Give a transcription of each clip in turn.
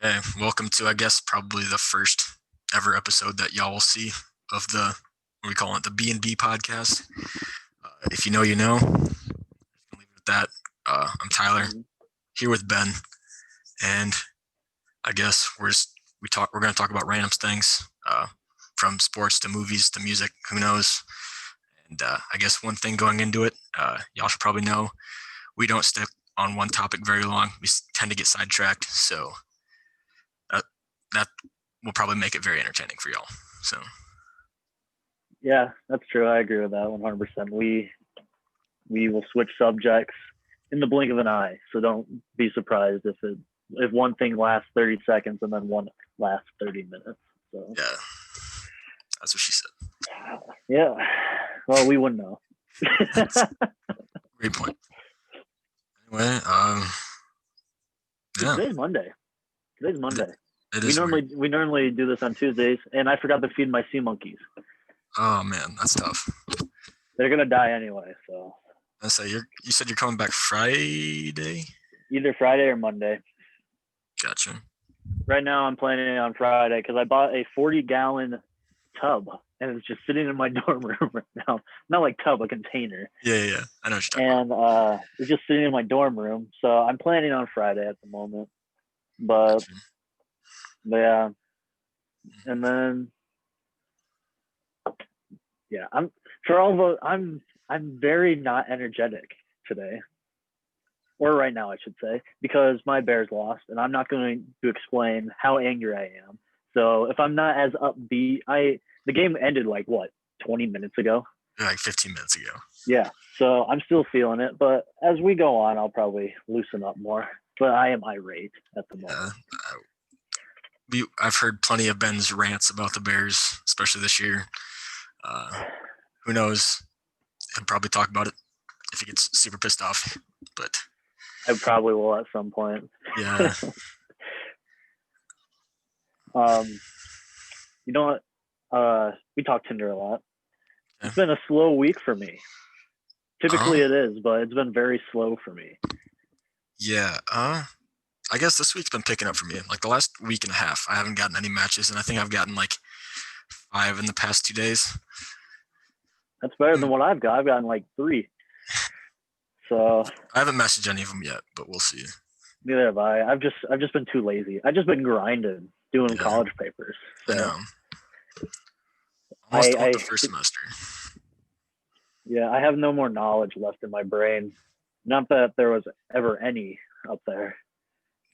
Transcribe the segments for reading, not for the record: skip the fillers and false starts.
Hey, welcome to, I guess, probably the first ever episode that y'all will see of what we call it, the B&B Podcast. If you know, you know. Leave it at that. I'm Tyler, here with Ben, and I guess we're going to talk about random things, from sports to movies to music. Who knows? And I guess one thing going into it, y'all should probably know, we don't stick on one topic very long. We tend to get sidetracked, so that will probably make it very entertaining for y'all. So yeah, that's true. I agree with that 100%. We will switch subjects in the blink of an eye, so don't be surprised if one thing lasts 30 seconds and then one lasts 30 minutes. So yeah, that's what she said. Yeah, well, we wouldn't know. Great point. Anyway, yeah. Today's Monday. It is we normally do this on Tuesdays, and I forgot to feed my sea monkeys. Oh man, that's tough. They're gonna die anyway, so. I say you said you're coming back Friday. Either Friday or Monday. Gotcha. Right now, I'm planning on Friday because I bought a 40-gallon tub, and it's just sitting in my dorm room right now. Not like tub, a container. Yeah. I know what you're talking about. And it's just sitting in my dorm room, so I'm planning on Friday at the moment. But yeah, and then yeah, I'm very not energetic today, or right now I should say, because my Bears lost, and I'm not going to explain how angry I am. So if I'm not as upbeat, the game ended like what, 20 minutes ago? Like 15 minutes ago. Yeah, so I'm still feeling it, but as we go on, I'll probably loosen up more. But I am irate at the moment. I've heard plenty of Ben's rants about the Bears, especially this year. Who knows? He'll probably talk about it if he gets super pissed off. But I probably will at some point. Yeah. You know what? We talk Tinder a lot. It's been a slow week for me. Typically it is, but it's been very slow for me. Yeah. I guess this week's been picking up for me. Like the last week and a half, I haven't gotten any matches, and I think I've gotten like 5 in the past 2 days. That's better than what I've got. I've gotten like 3. So I haven't messaged any of them yet, but we'll see. Neither have I. I've just been too lazy. I've just been grinding, doing college papers. So. I know. Almost done the first semester. Yeah, I have no more knowledge left in my brain. Not that there was ever any up there.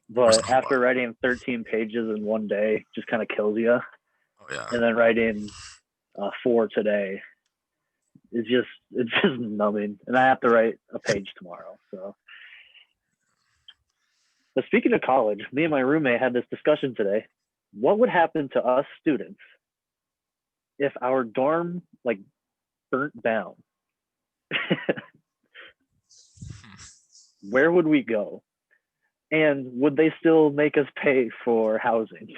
But after writing 13 pages in one day, just kind of kills you. Oh yeah. And then writing 4 today, it's just numbing. And I have to write a page tomorrow. So. But speaking of college, me and my roommate had this discussion today. What would happen to us students if our dorm like burnt down? Where would we go? And would they still make us pay for housing?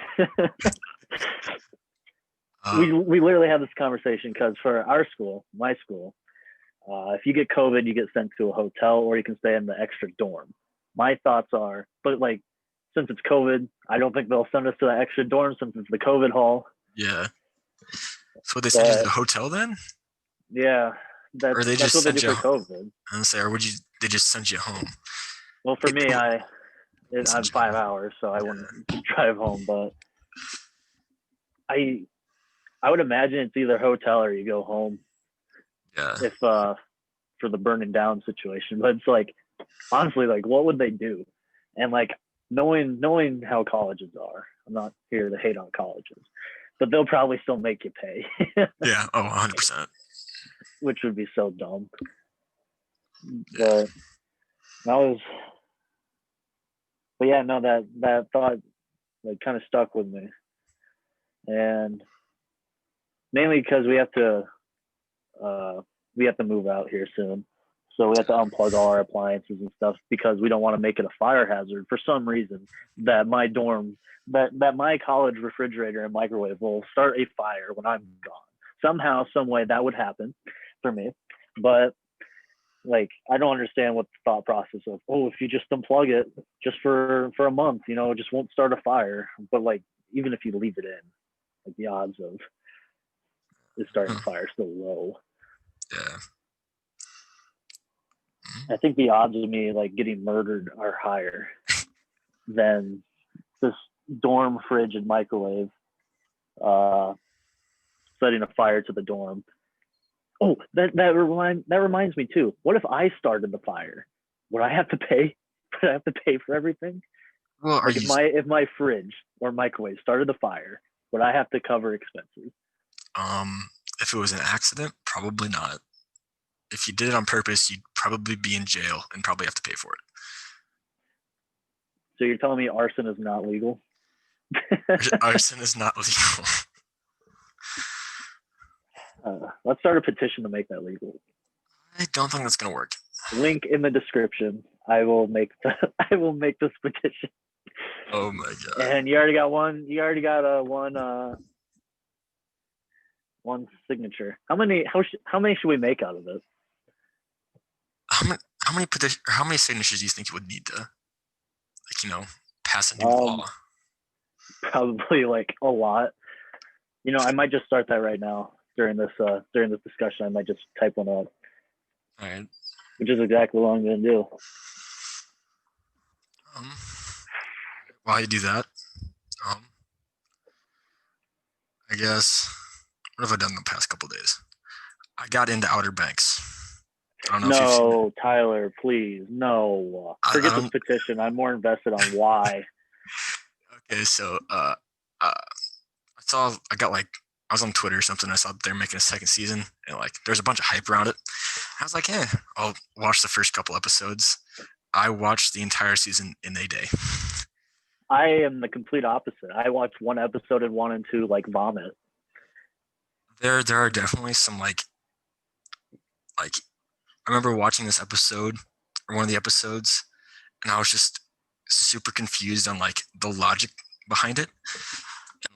We literally had this conversation because for our school, my school, if you get COVID, you get sent to a hotel or you can stay in the extra dorm. My thoughts are, but like, since it's COVID, I don't think they'll send us to the extra dorm since it's the COVID hall. Yeah. So they send you to the hotel then? Yeah. Or they just send you for COVID. Or they just send you home? Well, for me, I'm 5 hours, so I wouldn't drive home. But I would imagine it's either hotel or you go home. Yeah. If for the burning down situation, but it's like honestly, like what would they do? And like knowing how colleges are, I'm not here to hate on colleges, but they'll probably still make you pay. Yeah. Oh, 100%. Which would be so dumb. But yeah, no, that thought like kind of stuck with me, and mainly because we have to move out here soon, so we have to unplug all our appliances and stuff because we don't want to make it a fire hazard for some reason. That my college refrigerator and microwave will start a fire when I'm gone. Somehow, some way that would happen for me, but Like, I don't understand what the thought process of, oh, if you just unplug it just for a month, it just won't start a fire. But like, even if you leave it in, like the odds of it starting a fire are still low. Yeah. I think the odds of me like getting murdered are higher than this dorm fridge and microwave setting a fire to the dorm. Oh, that reminds me too. What if I started the fire? Would I have to pay? Would I have to pay for everything? Well, like if my fridge or microwave started the fire, would I have to cover expenses? If it was an accident, probably not. If you did it on purpose, you'd probably be in jail and probably have to pay for it. So you're telling me arson is not legal? Arson is not legal. Let's start a petition to make that legal. I don't think that's gonna work. Link in the description. I will make this petition. Oh my god! And you already got one. You already got one signature. How many should we make out of this? How many signatures do you think you would need to, pass a new law? Probably like a lot. I might just start that right now during this discussion. I might just type one up. All right. Which is exactly what I'm going to do. While you do that, I guess, what have I done the past couple of days? I got into Outer Banks. I don't know if you've seen it. Tyler, please, no. Forget this petition. I'm more invested on why. Okay, so I was on Twitter or something. I saw they're making a second season, and there's a bunch of hype around it. I was like, I'll watch the first couple episodes. I watched the entire season in a day. I am the complete opposite. I watched one episode and wanted to vomit. There are definitely some I remember watching this episode or one of the episodes, and I was just super confused on the logic behind it,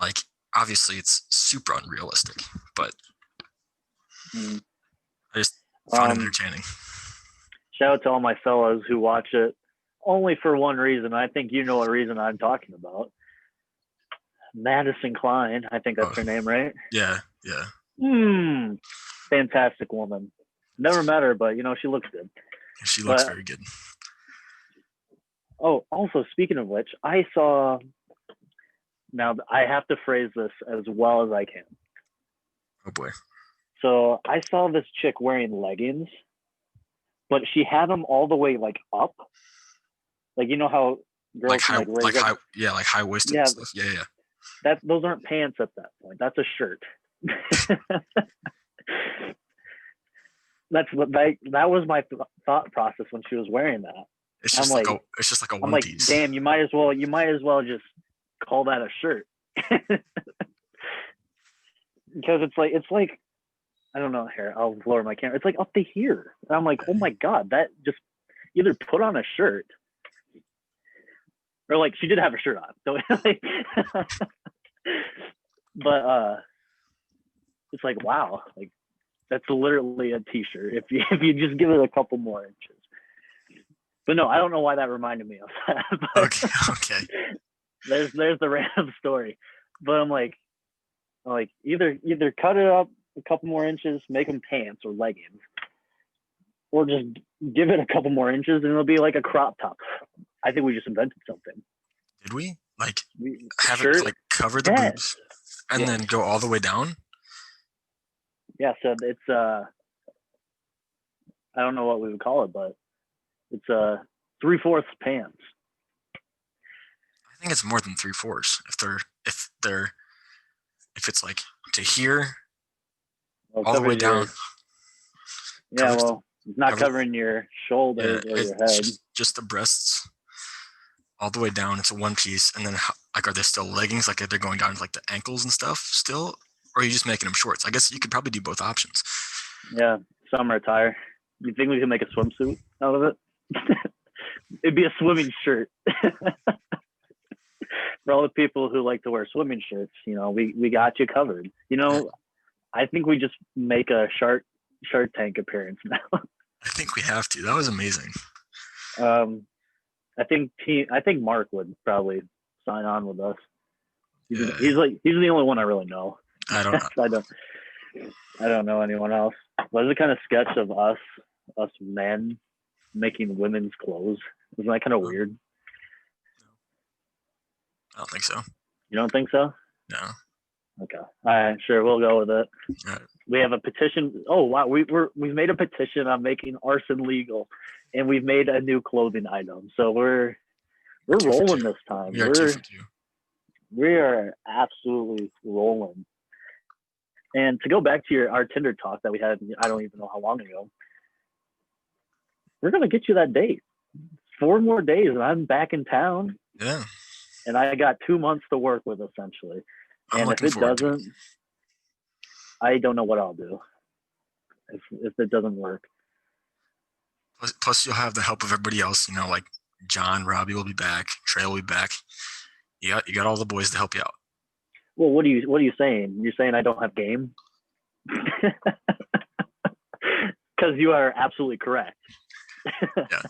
and obviously it's super unrealistic, but I just found it entertaining. Shout out to all my fellows who watch it only for one reason. I think you know what reason I'm talking about. Madison Klein, I think that's her name, right? Yeah. Fantastic woman. Never met her, but she looks good. She looks very good. Oh, also speaking of which, I saw. Now I have to phrase this as well as I can. Oh boy. So I saw this chick wearing leggings, but she had them all the way up. How girls high waisted stuff. Yeah. Those aren't pants at that point. That's a shirt. That was my thought process when she was wearing that. It's just a one piece. Damn, you might as well just call that a shirt. Because it's I don't know, here, I'll lower my camera. It's up to here. And I'm like, oh my God, that just either put on a shirt or she did have a shirt on. So but it's wow, that's literally a t-shirt if you just give it a couple more inches. But no, I don't know why that reminded me of that. Okay. There's the random story. But I'm either cut it up a couple more inches, make them pants or leggings, or just give it a couple more inches and it'll be like a crop top. I think we just invented something. Did we? Have it cover the boobs and then go all the way down? Yeah, so it's I don't know what we would call it, but it's 3/4 pants. I think it's more than 3/4 if it's to here, all the way down. Yeah, it's not covering your shoulders or your head. Just the breasts, all the way down. It's a one piece, and then are there still leggings? Are they going down to the ankles and stuff still, or are you just making them shorts? I guess you could probably do both options. Yeah, summer attire. You think we could make a swimsuit out of it? It'd be a swimming shirt. For all the people who like to wear swimming shirts, we got you covered. I think we just make a Shark Tank appearance now. I think we have to. That was amazing. Um, I think Mark would probably sign on with us. He's Yeah. he's the only one I really know. I don't. I don't know anyone else. But it's a kind of sketch of us men making women's clothes. Isn't that kind of weird? I don't think so. You don't think so? No. Okay. All right. Sure. We'll go with it. All right. We have a petition. Oh wow. We've made a petition on making arson legal, and we've made a new clothing item. So we're rolling this time. We are 2 for 2. We are absolutely rolling. And to go back to our Tinder talk that we had, I don't even know how long ago. We're gonna get you that date. 4 more days, and I'm back in town. Yeah. And I got 2 months to work with, essentially. And if it doesn't, I don't know what I'll do. If it doesn't work. Plus, you'll have the help of everybody else. You know, like John, Robbie will be back. Trey will be back. You got all the boys to help you out. Well, what are you saying? You're saying I don't have game? Because you are absolutely correct. Yeah.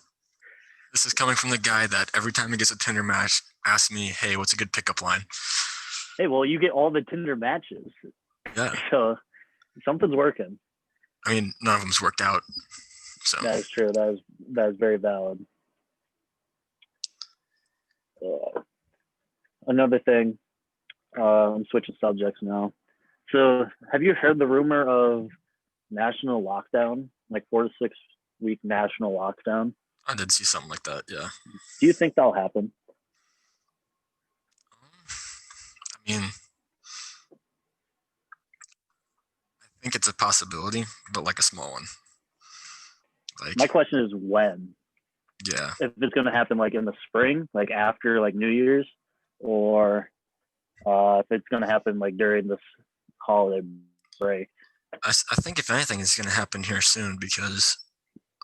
This is coming from the guy that every time he gets a Tinder match, asks me, "Hey, what's a good pickup line?" Hey, well, you get all the Tinder matches. Yeah. So something's working. I mean, none of them's worked out. So that is true. That is very valid. Another thing, I'm switching subjects now. So, have you heard the rumor of national lockdown, like 4 to 6 week national lockdown? I did see something like that. Yeah. Do you think that'll happen? I mean, I think it's a possibility, but like a small one. Like, my question is when. Yeah. If it's going to happen like in the spring, like after like New Year's, or if it's going to happen like during this holiday break. I think if anything, it's going to happen here soon because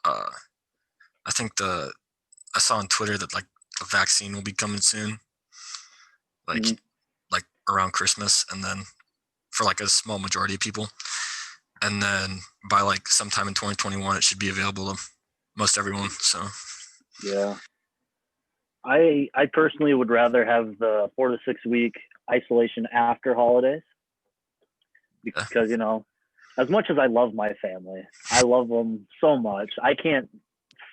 I think I saw on Twitter that like a vaccine will be coming soon, like around Christmas, and then for like a small majority of people, and then by like sometime in 2021, it should be available to most everyone. So yeah, I personally would rather have the 4 to 6 week isolation after holidays because you know, as much as I love my family, I love them so much. I can't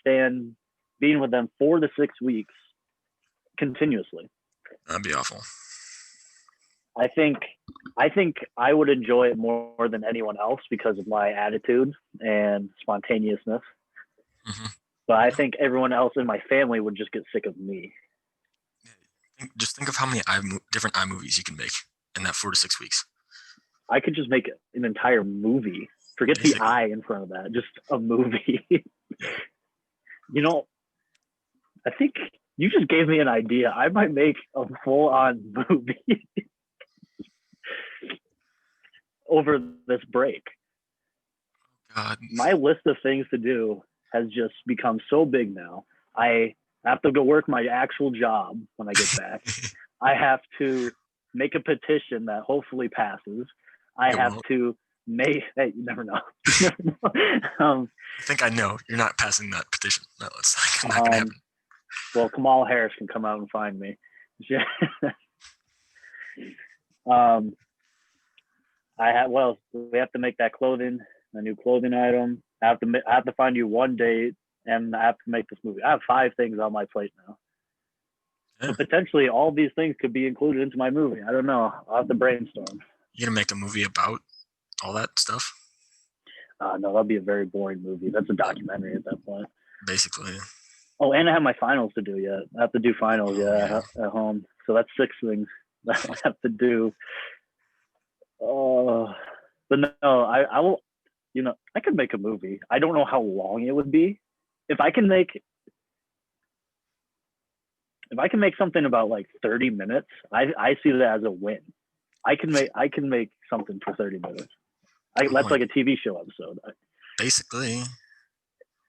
stand being with them 4 to 6 weeks continuously. That'd be awful. I think I would enjoy it more than anyone else because of my attitude and spontaneousness. Mm-hmm. But I think everyone else in my family would just get sick of me. Just think of how many different iMovies you can make in that 4 to 6 weeks. I could just make an entire movie. Forget the I in front of that. Just a movie. You know, I think you just gave me an idea. I might make a full-on movie over this break. God. My list of things to do has just become so big now. I have to go work my actual job when I get back. I have to make a petition that hopefully passes. I have to make. Hey, you never know. I think I know. You're not passing that petition. No, it's not going to happen. Well, Kamala Harris can come out and find me. We have to make that clothing, a new clothing item. I have to find you one date, and I have to make this movie. I have 5 things on my plate now. Yeah. So potentially all these things could be included into my movie. I don't know. I'll have to brainstorm. You gonna make a movie about all that stuff? No, that'd be a very boring movie. That's a documentary at that point. Basically. Oh, and I have my finals to do yet. I have to do finals at home. So that's 6 things that I have to do. But no, I will. You know, I could make a movie. I don't know how long it would be. If I can make something about like 30 minutes, I see that as a win. I can make something for 30 minutes. That's like a TV show episode. Basically.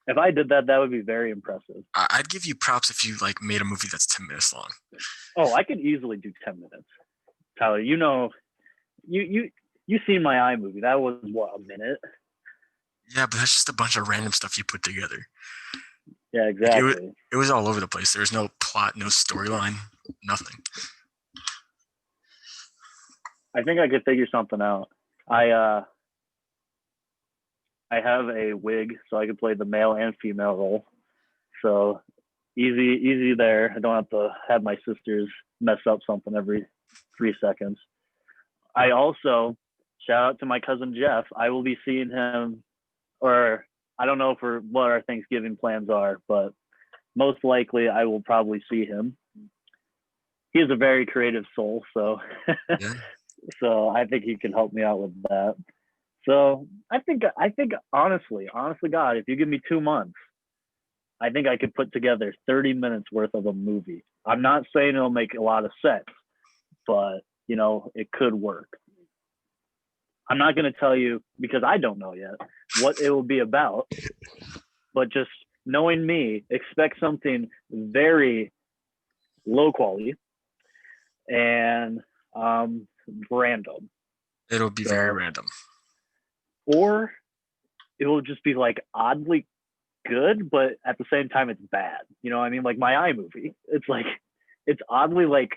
If I did that, that would be very impressive. I'd give you props if you like made a movie that's 10 minutes long. Oh, I could easily do 10 minutes. Tyler, you know, you seen my iMovie. That was what, a minute? Yeah, but that's just a bunch of random stuff you put together. Yeah, Like exactly. it was all over the place. There was no plot, no storyline, nothing. I think I could figure something out. I I have a wig, so I can play the male and female role. So easy there. I don't have to have my sisters mess up something every 3 seconds. I also shout out to my cousin Jeff. I will be seeing him, or I don't know for what our Thanksgiving plans are, but most likely I will probably see him. He is a very creative soul, so Yeah. so I think he can help me out with that. So I think honestly, God, if you give me 2 months, I think I could put together 30 minutes worth of a movie. I'm not saying it'll make a lot of sense, but it could work. I'm not going to tell you because I don't know yet what it will be about, but just knowing me, expect something very low quality and random. It'll be very So, random. or it will just be like oddly good, but at the same time, it's bad. You know what I mean? Like my iMovie. It's like, it's oddly like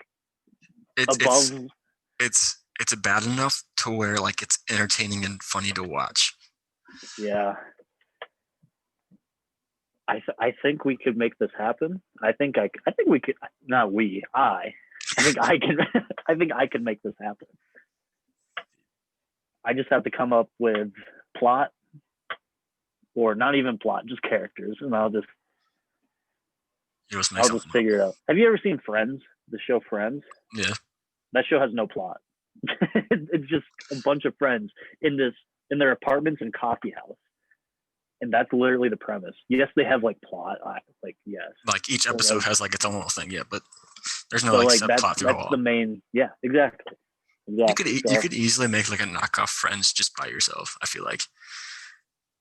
It's above. it's it's bad enough to where like it's entertaining and funny to watch. Yeah. I think we could make this happen. I think we could, not we, I think I can, I think I can make this happen. I just have to come up with plot or not even plot, just characters, and You just make I'll just something up. figure it out. Have you ever seen Friends? The show Friends? Yeah. That show has no plot. It's just a bunch of friends in their apartments and coffee house, and that's literally the premise. Yes, they have like plot, like yes, Like each but episode like has like its own little thing, yeah, but there's no but like like set that's plot through that's all. the main. Yeah, exactly, exactly. You So could easily make like a knockoff Friends just by yourself. I feel like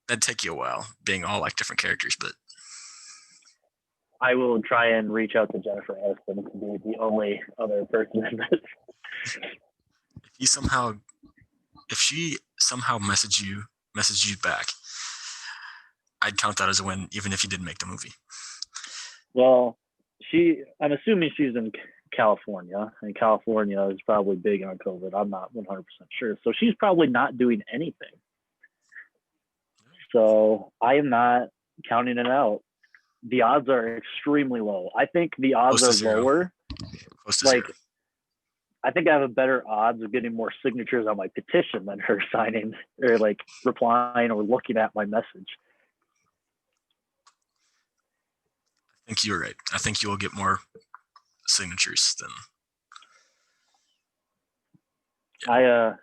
that'd take you a while, being all like different characters. But I will try and reach out to Jennifer Aniston to be the only other person in this. if you somehow, if she somehow messaged you back, I'd count that as a win, even if you didn't make the movie. Well, I'm assuming she's in California, and California is probably big on COVID. I'm not 100% sure. So she's probably not doing anything. So I am not counting it out. The odds are extremely low. I think the odds Close to are zero. lower. Close to Like, zero. I think I have a better odds of getting more signatures on my petition than her signing or like replying or looking at my message. I think you're right. I think you will get more signatures than. Yeah.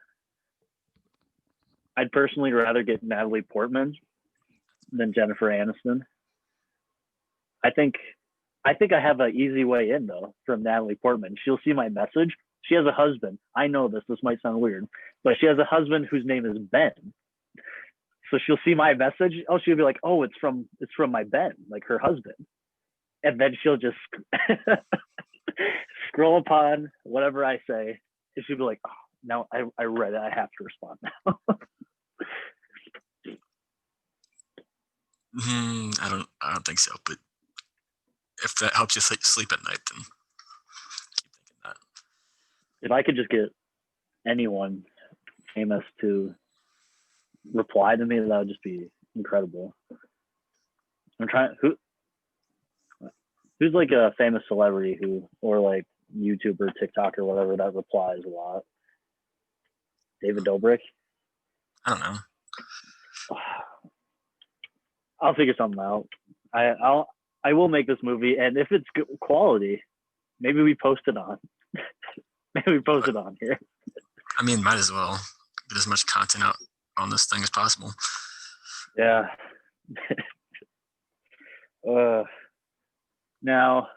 I'd personally rather get Natalie Portman than Jennifer Aniston. I think I have an easy way in though from Natalie Portman. She'll see my message. She has a husband. I know this. This might sound weird, but she has a husband whose name is Ben. So she'll see my message. Oh, she'll be like, "Oh, it's from my Ben, like her husband," and then she'll just scroll upon whatever I say, and she'll be like, "Oh, now I read it. I have to respond now." I don't think so. But if that helps you sleep at night, then keep thinking that. If I could just get anyone famous to reply to me, that would just be incredible. I'm trying who's like a famous celebrity who or like YouTuber, TikTok or whatever that replies a lot. David Dobrik. I don't know. I'll figure something out. I will make this movie, and if it's good quality, maybe we post it on. Maybe we post it on here. I mean, might as well get as much content out on this thing as possible. Yeah. Now,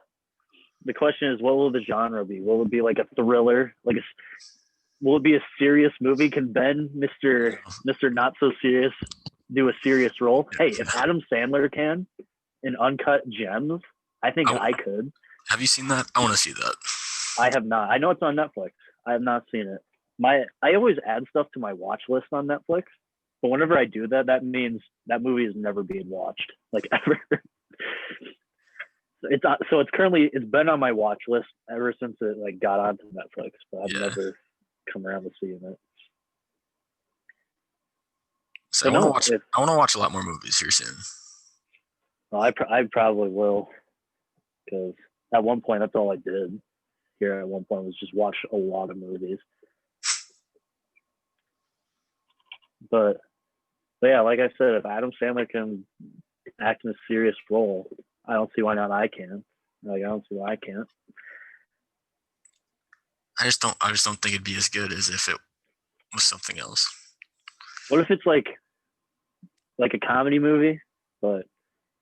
the question is, what will the genre be? Will it be like a thriller? Will it be a serious movie? Can Ben, Mister Not So Serious, do a serious role? Hey, if Adam Sandler can in Uncut Gems, I think I could. Have you seen that? I want to see that. I have not. I know it's on Netflix. I have not seen it. I always add stuff to my watch list on Netflix, But whenever I do that, that means that movie is never being watched, like ever. It's currently it's been on my watch list ever since it like got onto Netflix, but I've Yeah. never come around to seeing it. So But I no, want to watch a lot more movies here soon. well, I probably will, because at one point that's all I did here. At one point was just watch a lot of movies. But yeah, like I said, if Adam Sandler can act in a serious role, I don't see why not I can. Like I don't see why I can't. I just don't think it'd be as good as if it was something else. What if it's like a comedy movie, but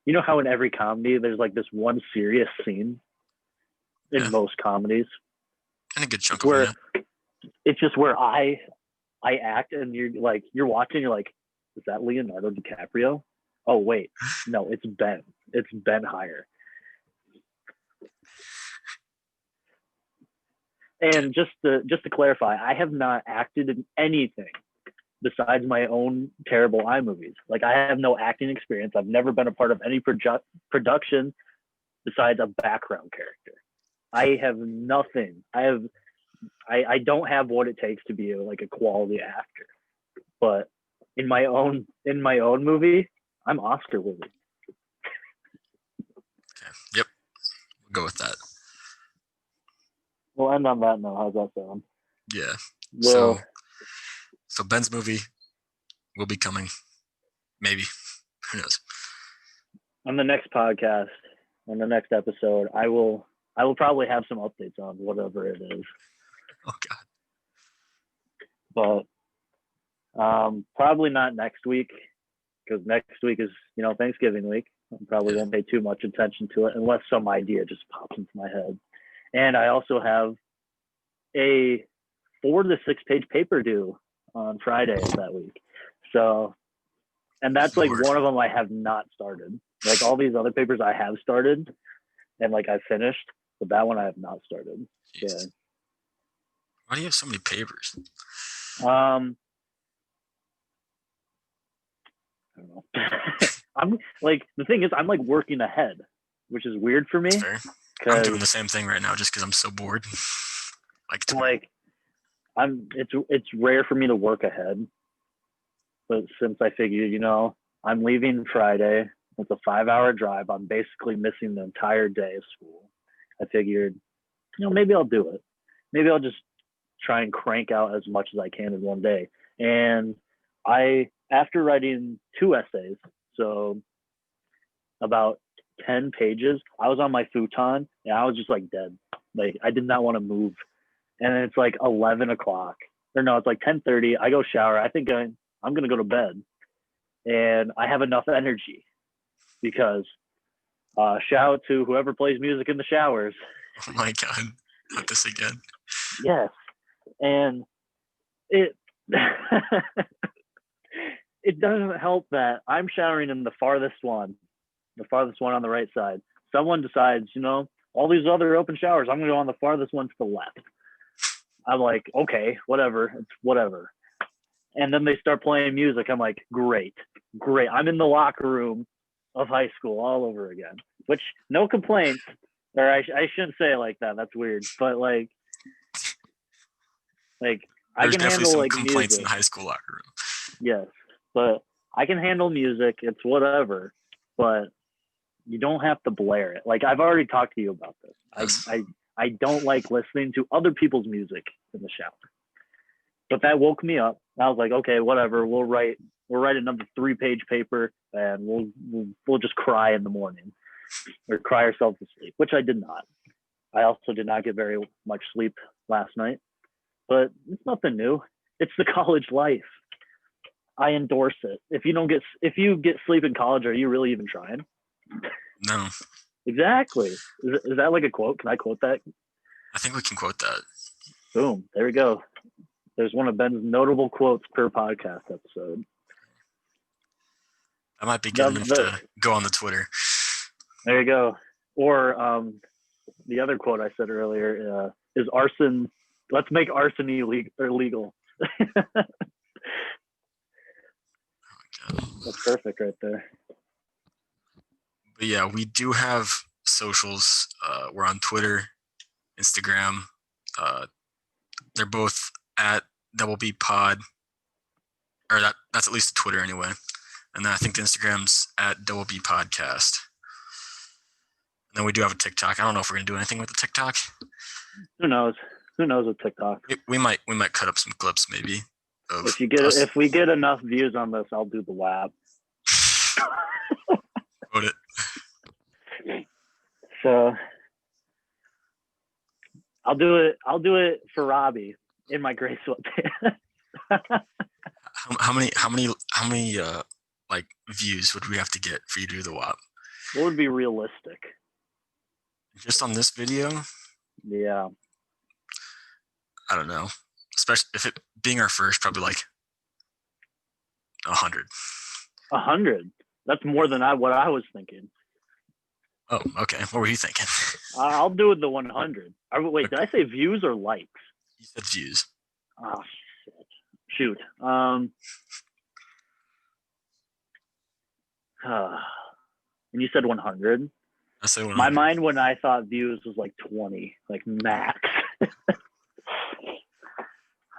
you know how in every comedy there's like this one serious scene in most comedies? And a good chunk It's where of it. it's just where I act and you're watching, you're like, is that Leonardo DiCaprio? Oh wait, no, it's Ben. It's Ben Hire. And just to clarify, I have not acted in anything besides my own terrible iMovies. Like I have no acting experience. I've never been a part of any production besides a background character. I have nothing. I don't have what it takes to be like a quality actor. But in my own movie, I'm Oscar worthy. Okay. Yep. We'll go with that. We'll end on that note. How's that sound? Yeah. Well, so Ben's movie will be coming. Maybe. Who knows? On the next podcast, on the next episode, I will probably have some updates on whatever it is. Oh God. But probably not next week, because next week is Thanksgiving week. I probably won't pay too much attention to it unless some idea just pops into my head. And I also have a 4 to 6 page paper due on Friday of that week. So, and that's like one of them I have not started. Like all these other papers I have started and like I finished, but that one I have not started. Jeez. So, why do you have so many papers? I don't know. I'm like, the thing is, I'm like working ahead, which is weird for me. That's fair. I'm doing the same thing right now just because I'm so bored. It's rare for me to work ahead, but since I figured, I'm leaving Friday, it's a 5-hour drive. I'm basically missing the entire day of school. I figured, maybe I'll do it. Maybe I'll just try and crank out as much as I can in one day. And after writing 2 essays, so about 10 pages, I was on my futon and I was just like dead. Like I did not want to move. And it's like 11 o'clock. Or no, it's like 10:30. I go shower. I think I'm going to go to bed. And I have enough energy because shout out to whoever plays music in the showers. Oh my God. Not this again. Yes. And it it doesn't help that I'm showering in the farthest one on the right side. Someone decides, all these other open showers, I'm going to go on the farthest one to the left. I'm like, okay, whatever. It's whatever. And then they start playing music. I'm like, great. I'm in the locker room of high school all over again, which no complaints. Or I shouldn't say it like that. That's weird. But like There's I can definitely handle some like complaints music. in the high school locker room. Yes, but I can handle music. It's whatever. But you don't have to blare it. Like I've already talked to you about this. Yes. I don't like listening to other people's music in the shower. But that woke me up. I was like, okay, whatever. We'll write another 3-page paper and we'll just cry in the morning or cry ourselves to sleep, which I did not. I also did not get very much sleep last night, but it's nothing new. It's the college life. I endorse it. If you get sleep in college, are you really even trying? No. Exactly. Is that like a quote? Can I quote that? I think we can quote that. Boom. There we go. There's one of Ben's notable quotes per podcast episode. That might be good enough to go on the Twitter. There you go. Or the other quote I said earlier is arson. Let's make arson illegal. That's perfect right there. But yeah, we do have socials. We're on Twitter, Instagram. They're both at Double B Pod, or that's at least the Twitter anyway. And then I think the Instagram's at Double B Podcast. And then we do have a TikTok. I don't know if we're gonna do anything with the TikTok. Who knows? Who knows with TikTok? We might cut up some clips maybe. If we get enough views on this, I'll do the WAP. Wrote it. So I'll do it for Robbie in my gray sweatpants. How many like views would we have to get for you to do the WAP? What would be realistic? Just on this video? Yeah. I don't know. Especially if it being our first, probably like 100. 100? That's more than what I was thinking. Oh, okay. What were you thinking? I'll do it the 100. Wait, okay. Did I say views or likes? You said views. Oh, shit. Shoot. And you said 100? I said 100. My mind when I thought views was like 20, like max.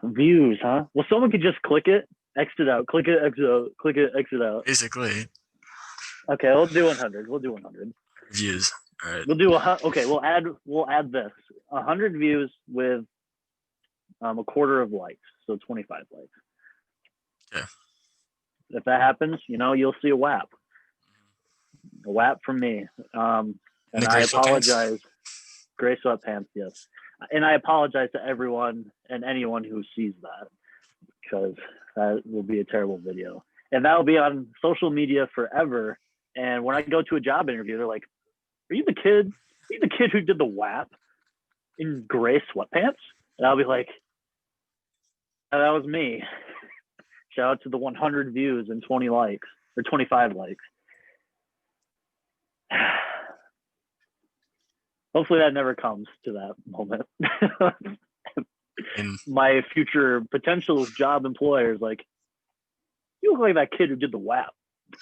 Views, huh? Well, someone could just click it, exit out, click it, exit out, click it, exit out. Basically. Okay, we'll do 100. We'll do 100 views. All right. We'll do okay. We'll add this 100 views with a quarter of likes, so 25 likes. Yeah. If that happens, you'll see a WAP. A WAP from me. And I apologize. Gray sweatpants, yes. And I apologize to everyone and anyone who sees that, because that will be a terrible video. And that'll be on social media forever. And when I go to a job interview, they're like, are you the kid who did the WAP in gray sweatpants? And I'll be like, that was me. Shout out to the 100 views and 20 likes, or 25 likes. Hopefully that never comes to that moment. My future potential job employer is like, you look like that kid who did the WAP.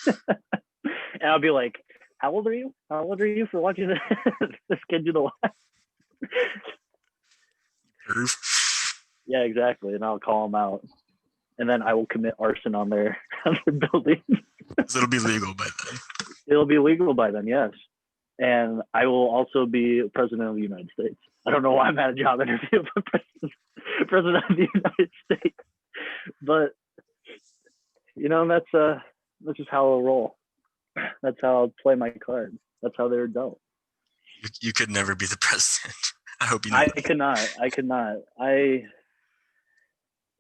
And I'll be like, how old are you? How old are you for watching this kid do the WAP? Yeah, exactly. And I'll call them out. And then I will commit arson on their building. It'll be legal by then. It'll be legal by then, yes. And I will also be president of the United States. I don't know why I'm at a job interview for president of the United States. But, that's just how I'll roll. That's how I'll play my cards. That's how they're dealt. You could never be the president. I hope you know. I could not.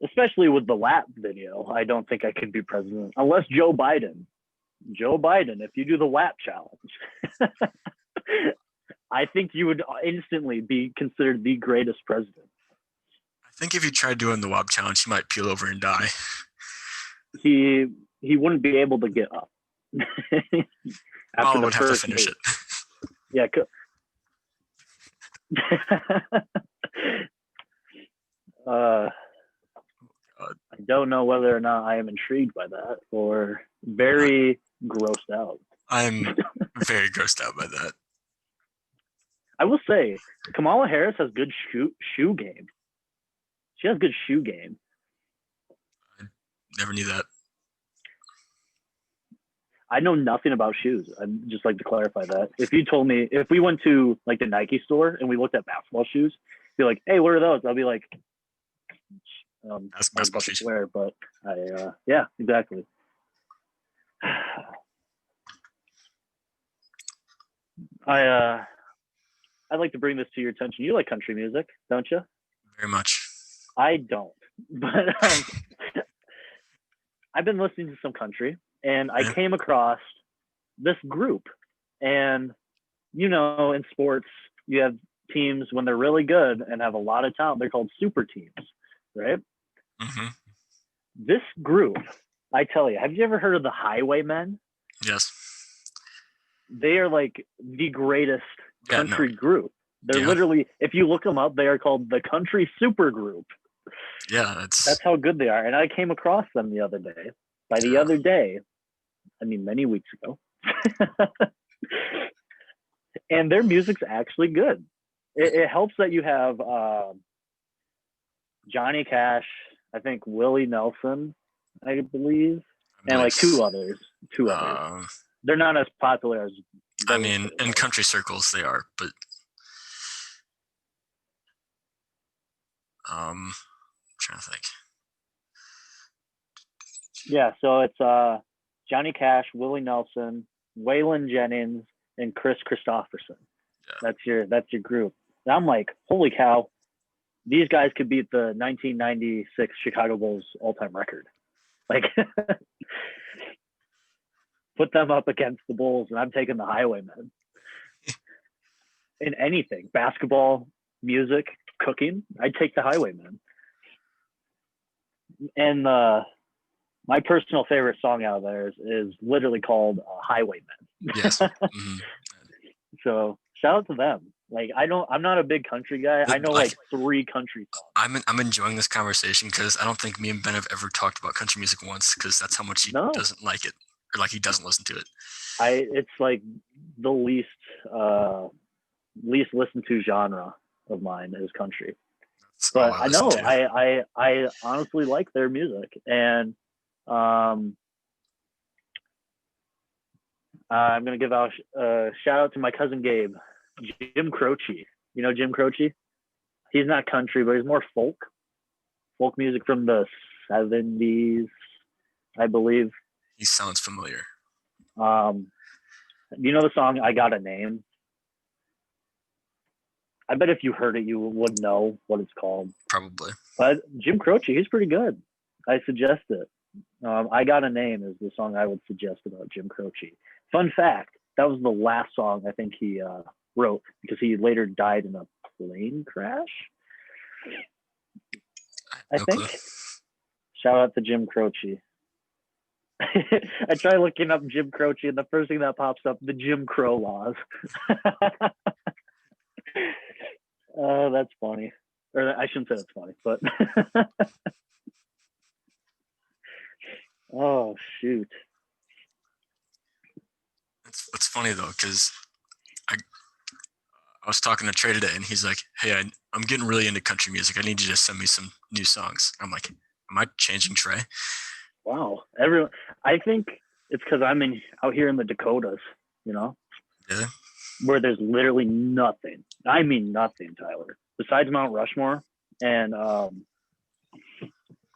Especially with the WAP video, I don't think I could be president. Unless Joe Biden, if you do the WAP challenge, I think you would instantly be considered the greatest president. I think if you tried doing the WAP challenge, he might peel over and die. He wouldn't be able to get up. Wally would have to finish it. Yeah. I don't know whether or not I am intrigued by that or very grossed out. I'm very grossed out by that. I will say, Kamala Harris has good shoe game. She has good shoe game. I never knew that. I know nothing about shoes. I'd just like to clarify that. If you told me, if we went to like the Nike store and we looked at basketball shoes, be like, hey, what are those? I'll be like, basketball shoes. Swear, but yeah, exactly. I'd like to bring this to your attention. You like country music, don't you? Very much. I don't, but I've been listening to some country, and I came across this group. And in sports, you have teams when they're really good and have a lot of talent. They're called super teams, right? Mm-hmm. This group, I tell you, have you ever heard of the Highwaymen? Yes. They are like the greatest country group. They're literally, if you look them up, they are called the Country Super Group. Yeah, that's how good they are. And I came across them the other day. By the other day, many weeks ago. And their music's actually good. It helps that you have Johnny Cash, I think Willie Nelson, I believe, and like two others. They're not as popular as I mean, in country circles they are, but I'm trying to think. Yeah, so it's Johnny Cash, Willie Nelson, Waylon Jennings, and Chris Christopherson. Yeah. That's your group. And I'm like, holy cow, these guys could beat the 1996 Chicago Bulls all-time record. Like, put them up against the Bulls, and I'm taking the Highwaymen. In anything, basketball, music, cooking, I'd take the Highwaymen. And my personal favorite song out of theirs is literally called Highwaymen. Yes. Mm-hmm. So shout out to them. Like, I'm not a big country guy. I know like 3 country songs. I'm enjoying this conversation because I don't think me and Ben have ever talked about country music once, because that's how much he doesn't like it, or like he doesn't listen to it. It's like the least listened to genre of mine is country. But I know I honestly like their music, and I'm gonna give out a shout out to my cousin Gabe, Jim Croce. You know Jim Croce? He's not country, but he's more folk music from the 70s, I believe. He sounds familiar. You know the song "I Got a Name"? I bet if you heard it, you would know what it's called. Probably. But Jim Croce, he's pretty good. I suggest it. "I Got a Name" is the song I would suggest about Jim Croce. Fun fact, that was the last song I think he wrote, because he later died in a plane crash, I think. Clue. Shout out to Jim Croce. I try looking up Jim Croce, and the first thing that pops up, the Jim Crow laws. That's funny. Or I shouldn't say that's funny, but oh shoot. It's funny though, because I was talking to Trey today, and he's like, "Hey, I'm getting really into country music. I need you to send me some new songs." I'm like, "Am I changing Trey?" Wow, everyone. I think it's because I'm out here in the Dakotas, you know, where there's literally nothing. I mean nothing, Tyler, besides Mount Rushmore, and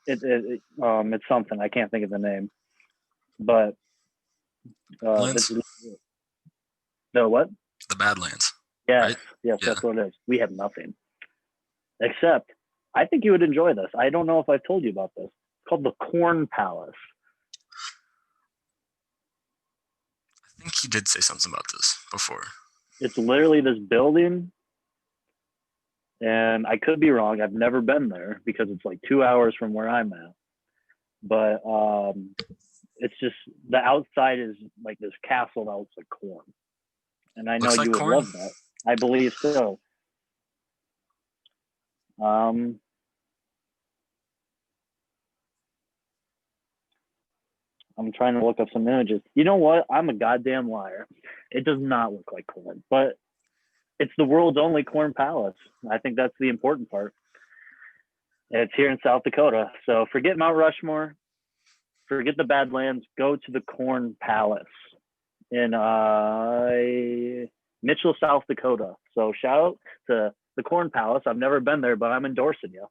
it's something I can't think of the name, but the what? The Badlands. Yes, right? Yes, that's what it is. We have nothing, except I think you would enjoy this. I don't know if I've told you about this. It's called the Corn Palace. I think you did say something about this before. It's literally this building, and I could be wrong. I've never been there because it's like 2 hours from where I'm at. But it's just the outside is like this castle that looks like corn, and I know you would love that. I believe so. I'm trying to look up some images. You know what? I'm a goddamn liar. It does not look like corn, but it's the world's only corn palace. I think that's the important part. It's here in South Dakota. So forget Mount Rushmore. Forget the Badlands. Go to the Corn Palace in Mitchell, South Dakota. So shout out to the Corn Palace. I've never been there, but I'm endorsing you.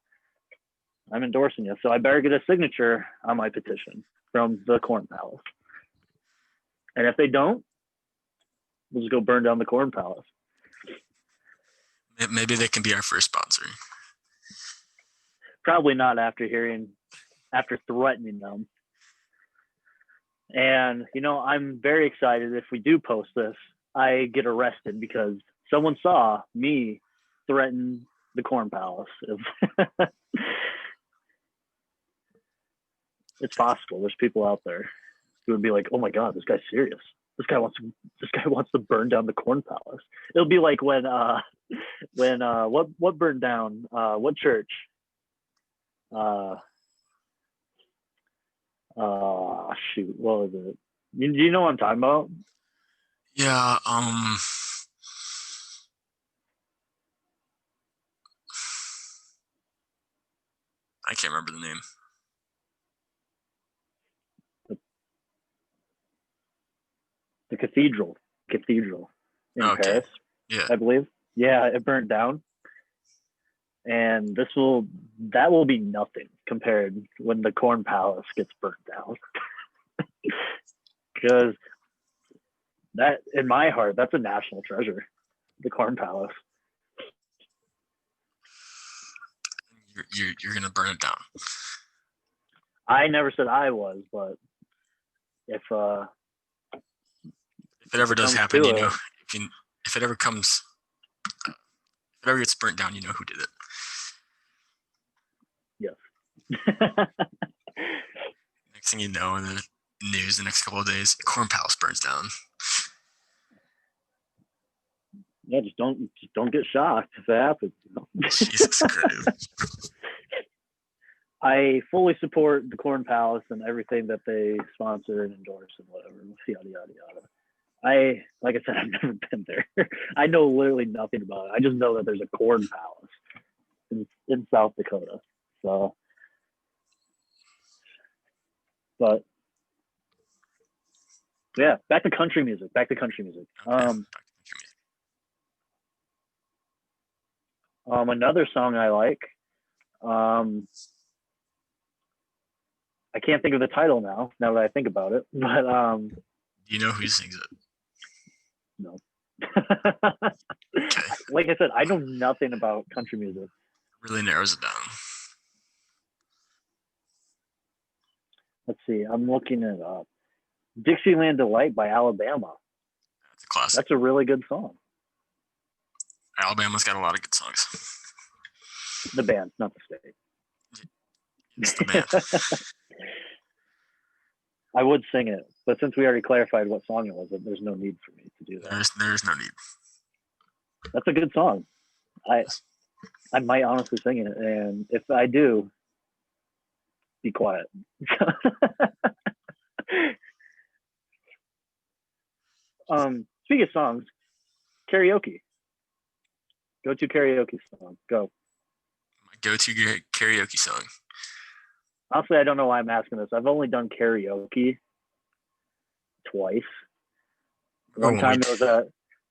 So I better get a signature on my petition from the Corn Palace. And if they don't, we'll just go burn down the Corn Palace. Maybe they can be our first sponsor. Probably not after threatening them. And, I'm very excited if we do post this, I get arrested because someone saw me threaten the Corn Palace. It's possible. There's people out there who would be like, "Oh my God, this guy's serious. This guy wants to burn down the Corn Palace." It'll be like when what burned down? What church? Shoot, what was it? Do you know what I'm talking about? Yeah. I can't remember the name. The cathedral in Okay. Paris, Yeah. I believe. Yeah, it burnt down, and that will be nothing compared when the Corn Palace gets burnt down. Because that, in my heart, that's a national treasure, the Corn Palace. You're gonna burn it down. I never said I was, but if it ever does comes happen, to you know, it, if it ever comes, if it ever gets burnt down, you know who did it. yes. Next thing you know, in the news, the next couple of days, Corn Palace burns down. Yeah, just don't get shocked if it happens. You know? Jesus Christ. I fully support the Corn Palace and everything that they sponsor and endorse and whatever. Yada yada yada. Like I said, I've never been there. I know literally nothing about it. I just know that there's a Corn Palace in South Dakota. So, but yeah, back to country music. Okay, Another song I like. I can't think of the title now that I think about it. But do you know who sings it? no. Okay. Like I said, I know nothing about country music. It really narrows it down. Let's see. I'm looking it up. Dixieland Delight by Alabama. That's a classic. That's a really good song. Alabama's got a lot of good songs. The band, not the state. It's the band. I would sing it, but since we already clarified what song it was, there's no need for me to do that. There's no need. That's a good song. I might honestly sing it, and if I do, be quiet. Speaking of songs, karaoke. Go to karaoke song. Go. My go-to karaoke song. Honestly, I don't know why I'm asking this. I've only done karaoke twice. One time it was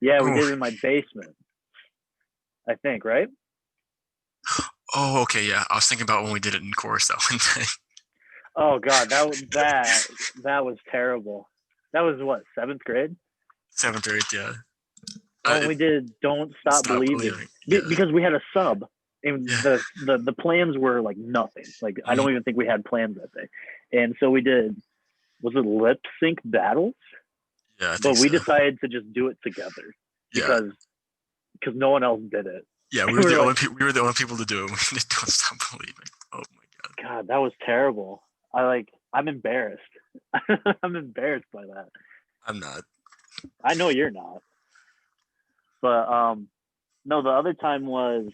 we did it in my basement. I think, right? Oh, okay, yeah. I was thinking about when we did it in chorus that one day. Oh God, that was terrible. That was what, 7th grade? 7th grade, yeah. We did "Don't Stop Believing." Yeah. Because we had a sub, and the plans were like nothing. Like I don't even think we had plans that day, and so we did. Was it lip sync battles? Yeah, I think but we decided to just do it together because no one else did it. Yeah, we were the only people to do it. We Don't Stop Believing. Oh my God. God, that was terrible. I'm embarrassed. I'm embarrassed by that. I'm not. I know you're not. But no, the other time was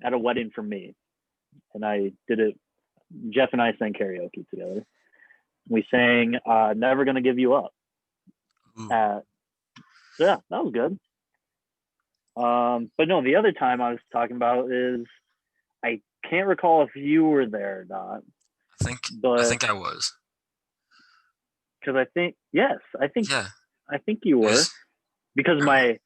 at a wedding for me, and I did it. Jeff and I sang karaoke together. We sang "Never Gonna Give You Up." Yeah, that was good. But no, the other time I was talking about is I can't recall if you were there or not. I think I was. Because I think you were. Yes. Because my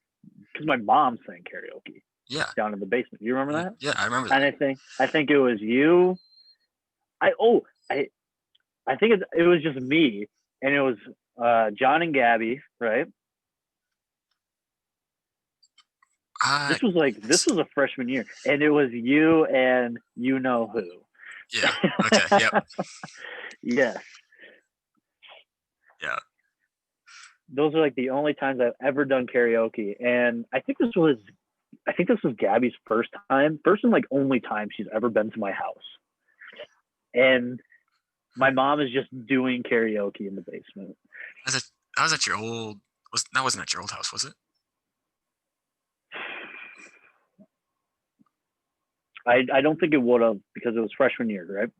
mom sang karaoke. Yeah. Down in the basement. You remember that? Yeah, I remember that. And I think it was you. I think it was just me, and it was John and Gabby, right? This was a freshman year, and it was you and you know who. Yeah. Okay. Yep. Yes. Yeah. Those are like the only times I've ever done karaoke, and I think this was Gabby's first and like only time she's ever been to my house, and my mom is just doing karaoke in the basement. I was at your old. That wasn't at your old house, was it? I don't think it would have, because it was freshman year, right?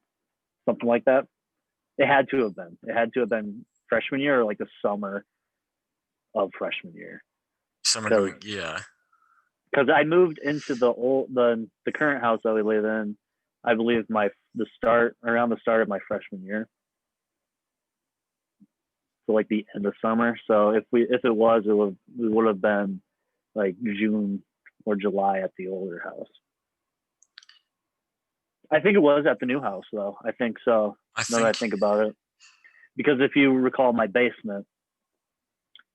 Something like that. It had to have been freshman year or like the summer of freshman year. Summer going, yeah. Because I moved into the current house that we live in, I believe around the start of my freshman year. So like the end of summer. So if we would have been like June or July at the older house. I think it was at the new house though. I think so. Now that I think about it. Because if you recall my basement,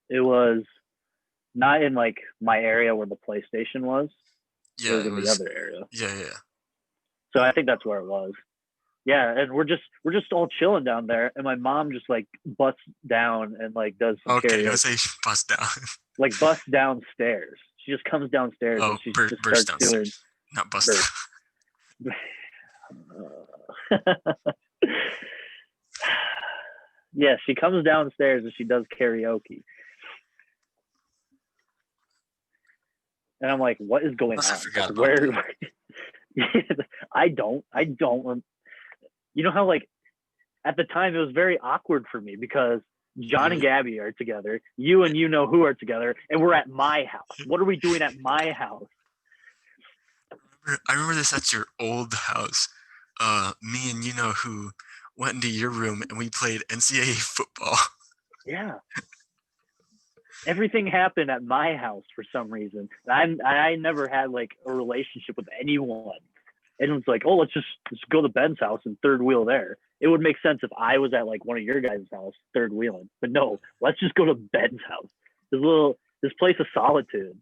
it was not in like my area where the PlayStation was. Yeah, it was in the other area. Yeah. So I think that's where it was. Yeah, and we're just all chilling down there, and my mom just like busts down and like does some karaoke. Okay, I say she busts down. Like busts downstairs. She just comes downstairs and she just starts downstairs. Doing. Not bust down. Yeah, she comes downstairs and she does karaoke. And I'm like, what is going on? I forgot about where? that. I don't. You know how like at the time it was very awkward for me because John and Gabby are together, you and you know who are together, and we're at my house. What are we doing at my house? I remember this at your old house. Me and you know who went into your room and we played NCAA football. Yeah. Everything happened at my house for some reason. I never had like a relationship with anyone. And it was like, oh, let's go to Ben's house and third wheel there. It would make sense if I was at like one of your guys' house, third wheeling. But no, let's just go to Ben's house. This place of solitude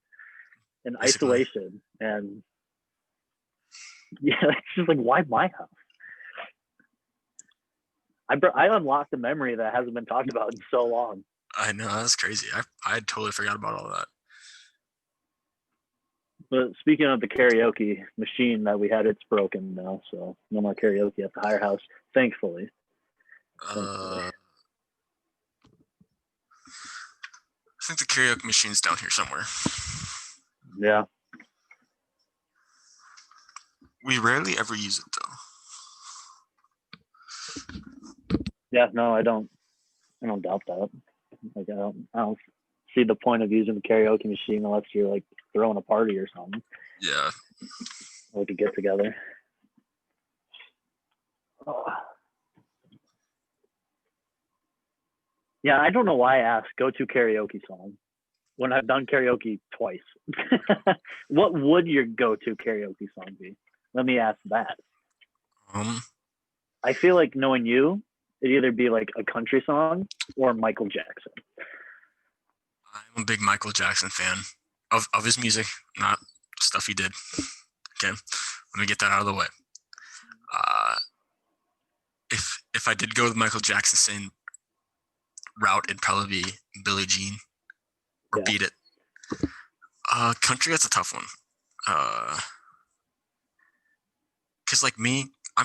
and isolation. And yeah, it's just like, why my house? I unlocked a memory that hasn't been talked about in so long. I know, that's crazy. I totally forgot about all that. But speaking of the karaoke machine that we had, it's broken now, so no more karaoke at the higher house, thankfully. I think the karaoke machine's down here somewhere. Yeah. We rarely ever use it though. Yeah, no, I don't doubt that. Like I don't see the point of using the karaoke machine unless you're like throwing a party or something. Yeah. Or to get together. Yeah, I don't know why I asked go-to karaoke song when I've done karaoke twice. What would your go-to karaoke song be? Let me ask that. I feel like knowing you, it'd either be like a country song or Michael Jackson. I'm a big Michael Jackson fan of his music, not stuff he did. Okay, let me get that out of the way. If I did go the Michael Jackson route, it'd probably be Billie Jean or Beat It. Country, that's a tough one. Because like me, I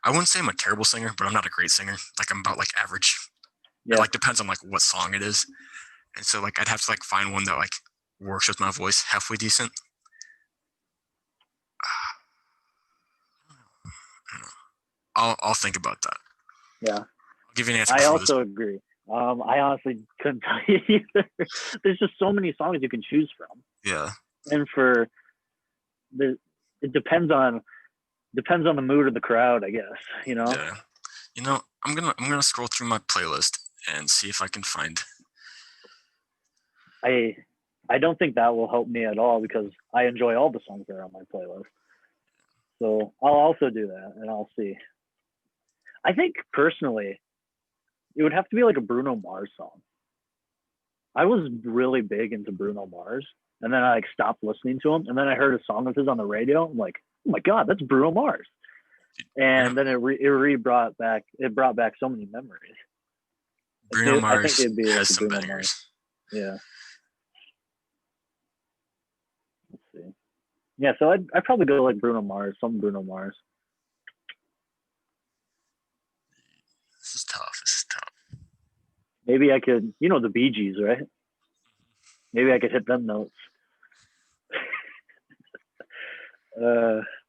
wouldn't say I'm a terrible singer, but I'm not a great singer. Like I'm about like average. Yeah. It like depends on like what song it is. And so like I'd have to like find one that like works with my voice halfway decent. I don't know. I'll think about that. Yeah. I'll give you an answer. I also agree. I honestly couldn't tell you either. There's just so many songs you can choose from. Yeah. And it depends on the mood of the crowd, I guess. You know. Yeah. You know, I'm gonna scroll through my playlist and see if I can find. I don't think that will help me at all because I enjoy all the songs that are on my playlist. So I'll also do that and I'll see. I think personally, it would have to be like a Bruno Mars song. I was really big into Bruno Mars, and then I like stopped listening to him, and then I heard a song of his on the radio. I'm like, oh my god, that's Bruno Mars! And then it brought back so many memories. Bruno Mars I think it'd be has like some Bruno bangers. Mars. Yeah. Let's see. Yeah, so I'd probably go like Bruno Mars, some Bruno Mars. This is tough. Maybe I could, the Bee Gees, right? Maybe I could hit them notes.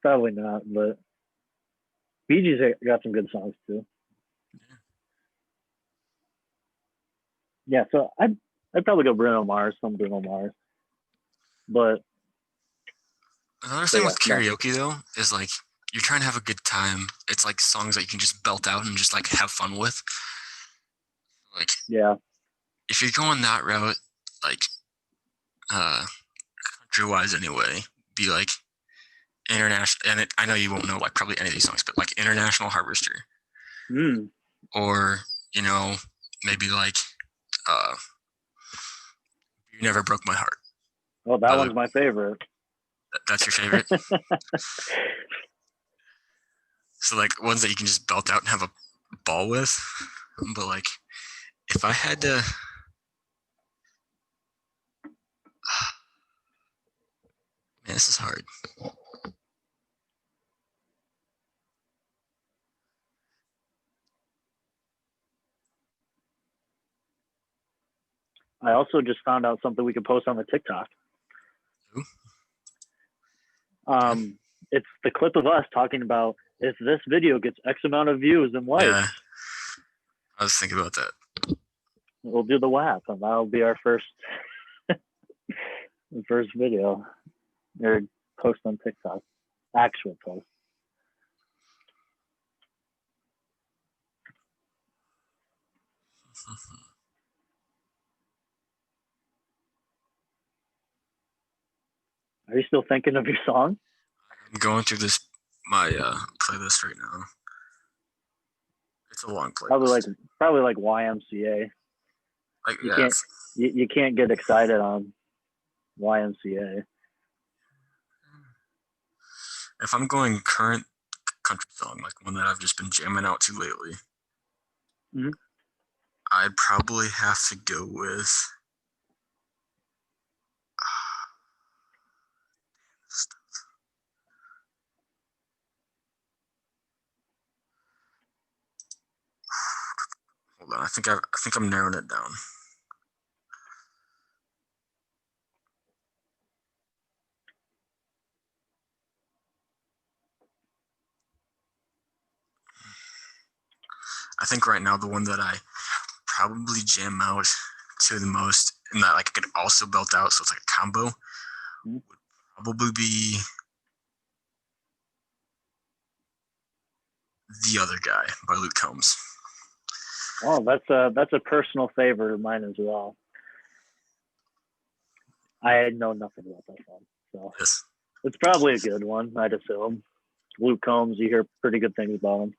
Probably not, but Bee Gees got some good songs too. Yeah, so I'd probably go Bruno Mars, some Bruno Mars. But Another thing yeah, with no. karaoke though is like you're trying to have a good time. It's like songs that you can just belt out and just like have fun with. Like Yeah. if you're going that route, like country wise anyway, be like international. And I know you won't know like probably any of these songs, but like International Harvester, or you know maybe like uh, You Never Broke My Heart. Oh, that one's my favorite. That's your favorite. So like ones that you can just belt out and have a ball with. But like if I had to, man, this is hard. I also just found out something we could post on the TikTok. Ooh. It's the clip of us talking about if this video gets X amount of views and likes. Yeah, I was thinking about that. We'll do the WAP, and that'll be our first video or post on TikTok. Actual post. Are you still thinking of your song? I'm going through my playlist right now. It's a long playlist. Probably like YMCA. Like, You can't get excited on YMCA. If I'm going current country song, like one that I've just been jamming out to lately, I'd probably have to go with hold on. I think I'm narrowing it down. I think right now the one that I probably jam out to the most and that like I could also belt out, so it's like a combo, would probably be The Other Guy by Luke Combs. Oh, that's a personal favorite of mine as well. I know nothing about that song, so yes. It's probably a good one, I'd assume. Luke Combs, you hear pretty good things about him.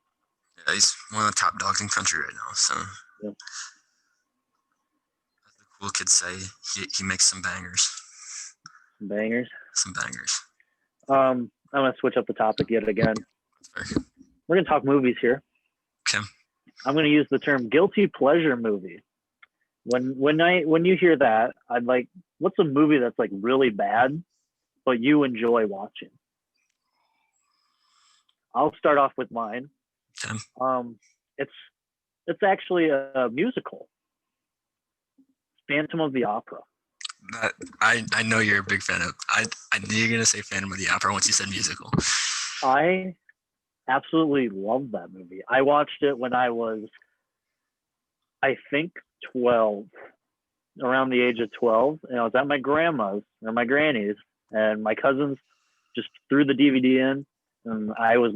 Yeah, he's one of the top dogs in country right now. So, yeah. As the cool kids say, he makes some bangers. Some bangers. Some bangers. I'm gonna switch up the topic yet again. That's fair. We're gonna talk movies here. Okay. I'm gonna use the term guilty pleasure movie. When you hear that, I'd like, what's a movie that's like really bad, but you enjoy watching? I'll start off with mine. Okay. It's actually a musical. Phantom of the Opera. That I know you're a big fan of. I knew you were gonna say Phantom of the Opera once you said musical. I absolutely love that movie. I watched it when I was, I think, 12, around the age of 12, and I was at my grandma's or my granny's, and my cousins just threw the DVD in, and I was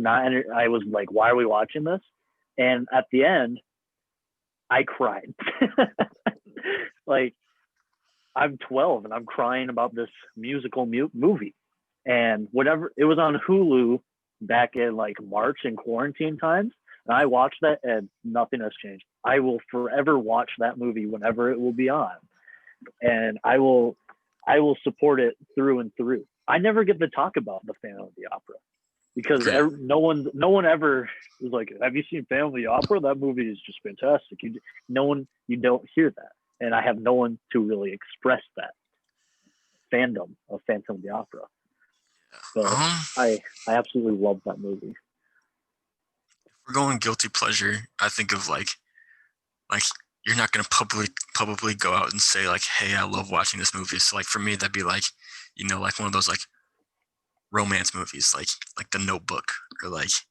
like, why are we watching this? And at the end, I cried. Like, I'm 12 and I'm crying about this musical movie. And whatever, it was on Hulu back in like March in quarantine times. And I watched that and nothing has changed. I will forever watch that movie whenever it will be on. And I will support it through and through. I never get to talk about the Phantom of the Opera because no one ever was like, have you seen Phantom of the Opera? That movie is just fantastic. You don't hear that. And I have no one to really express that fandom of Phantom of the Opera. So I absolutely love that movie. If we're going guilty pleasure, I think of like you're not gonna publicly go out and say like, hey, I love watching this movie. So like for me, that'd be like, like one of those like romance movies, like The Notebook, or like it's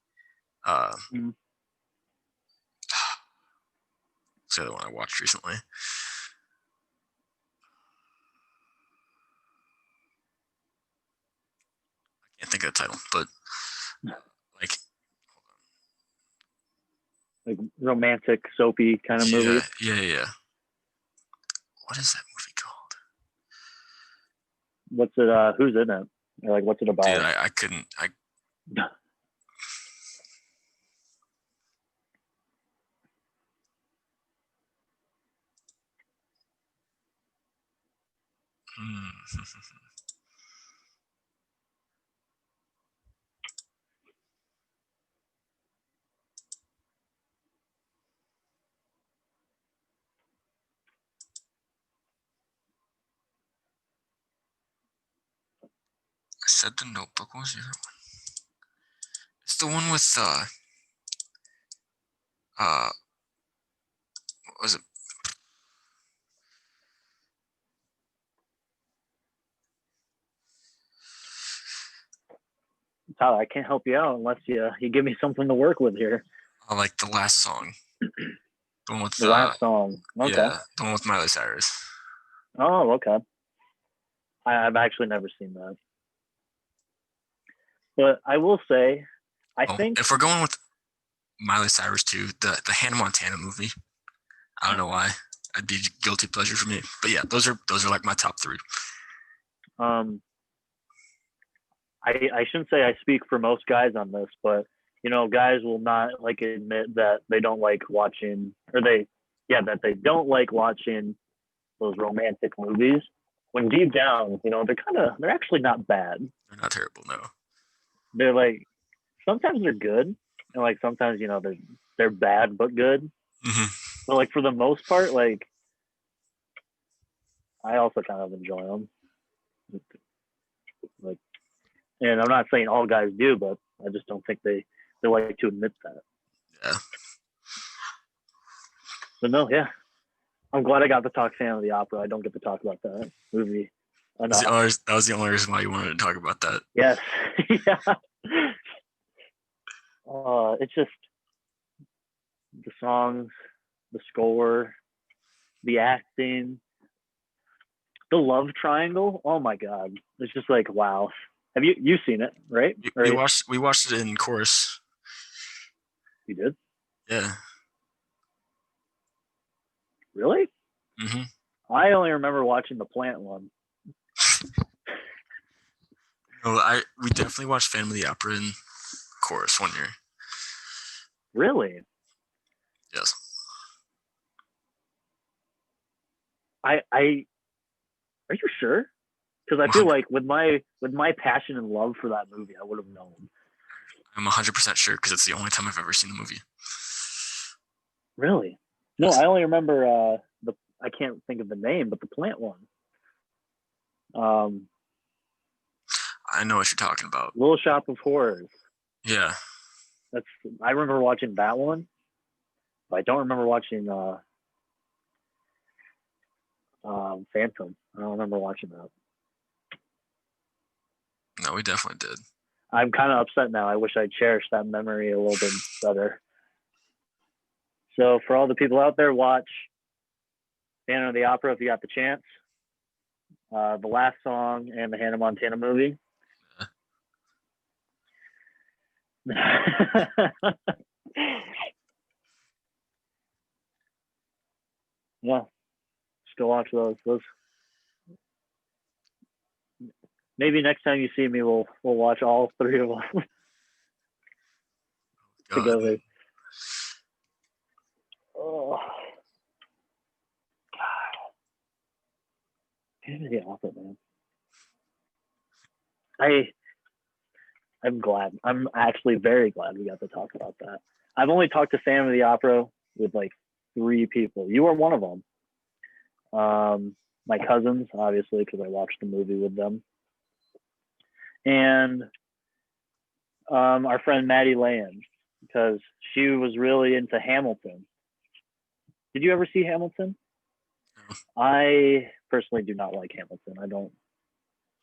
the other one I watched recently. Can't think of the title, but like romantic, soapy kind of movie. Yeah. What is that movie called? What's it? Who's in it? Or like, what's it about? Dude, I couldn't. I said The Notebook. What was the other one? It's the one with what was it? Tyler, I can't help you out unless you give me something to work with here. I like the last song. The one with the last song. Okay. Yeah, the one with Miley Cyrus. Oh, okay. I've actually never seen that. But I will say, I think if we're going with Miley Cyrus too, the Hannah Montana movie. I don't know why. I'd be guilty pleasure for me. But yeah, those are like my top 3. I shouldn't say I speak for most guys on this, but guys will not like admit that they don't like watching, or that they don't like watching those romantic movies. When deep down, they're actually not bad. They're not terrible, no. They're like, sometimes they're good, and like sometimes they're bad but good. Mm-hmm. But like for the most part, like I also kind of enjoy them. Like, and I'm not saying all guys do, but I just don't think they like to admit that. Yeah. But no, yeah. I'm glad I got to talk Phantom of the Opera. I don't get to talk about that movie enough. That was the only reason why you wanted to talk about that. Yes. Yeah. It's just the songs, the score, the acting, the love triangle. Oh my god, it's just like wow. Have you seen it, right? We watched it in chorus. You did? Yeah. Really? Mm-hmm. I only remember watching the plant one. No, we definitely watched Phantom of the Opera in chorus one year. Really? Yes. Are you sure? Because I feel like with my passion and love for that movie, I would have known. I'm 100% sure because it's the only time I've ever seen the movie. Really? No, I only remember I can't think of the name, but the plant one. I know what you're talking about. Little Shop of Horrors. Yeah. I remember watching that one, but I don't remember watching Phantom. I don't remember watching that. No, we definitely did. I'm kind of upset now. I wish I cherished that memory a little bit better. So for all the people out there, watch Phantom of the Opera if you got the chance. The last song and the Hannah Montana movie. Yeah, just go watch those. Maybe next time you see me, we'll watch all 3 of them together. Oh, God. Phantom of the Opera, man. I'm glad. I'm actually very glad we got to talk about that. I've only talked to Phantom of the Opera with like 3 people. You are one of them. My cousins, obviously, because I watched the movie with them, and our friend Maddie Land, because she was really into Hamilton. Did you ever see Hamilton? No. I personally do not like Hamilton. I don't.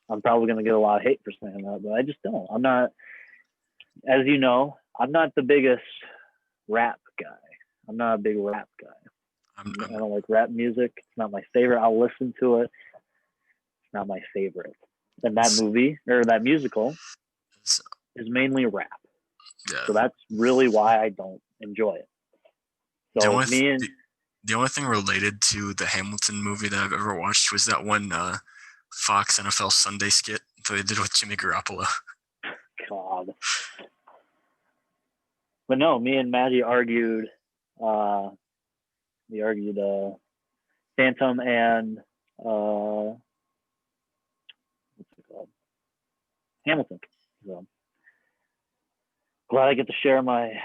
I'm probably going to get a lot of hate for saying that, but I just don't. I'm not, as you know, I'm not the biggest rap guy. I'm not a big rap guy. I don't like rap music. It's not my favorite. I'll listen to it. It's not my favorite. And that movie, or that musical, is mainly rap. Yeah. So that's really why I don't enjoy it. So the only thing related to the Hamilton movie that I've ever watched was that one Fox NFL Sunday skit that they did with Jimmy Garoppolo. God. But no, me and Maddie argued. We argued Phantom and what's it called? Hamilton. So glad I get to share my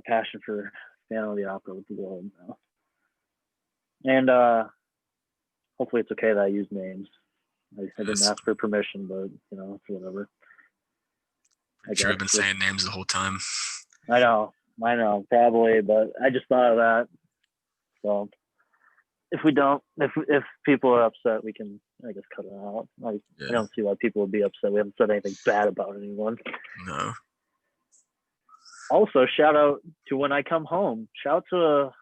passion for Phantom of the Opera with the world now. And hopefully it's okay that I use names. I didn't ask for permission, but it's whatever. Pretty sure I've been saying names the whole time. I know, probably, but I just thought of that. So if people are upset, we can, I guess, cut it out. I don't see why people would be upset. We haven't said anything bad about anyone. No. Also, shout out to when I come home. Shout out to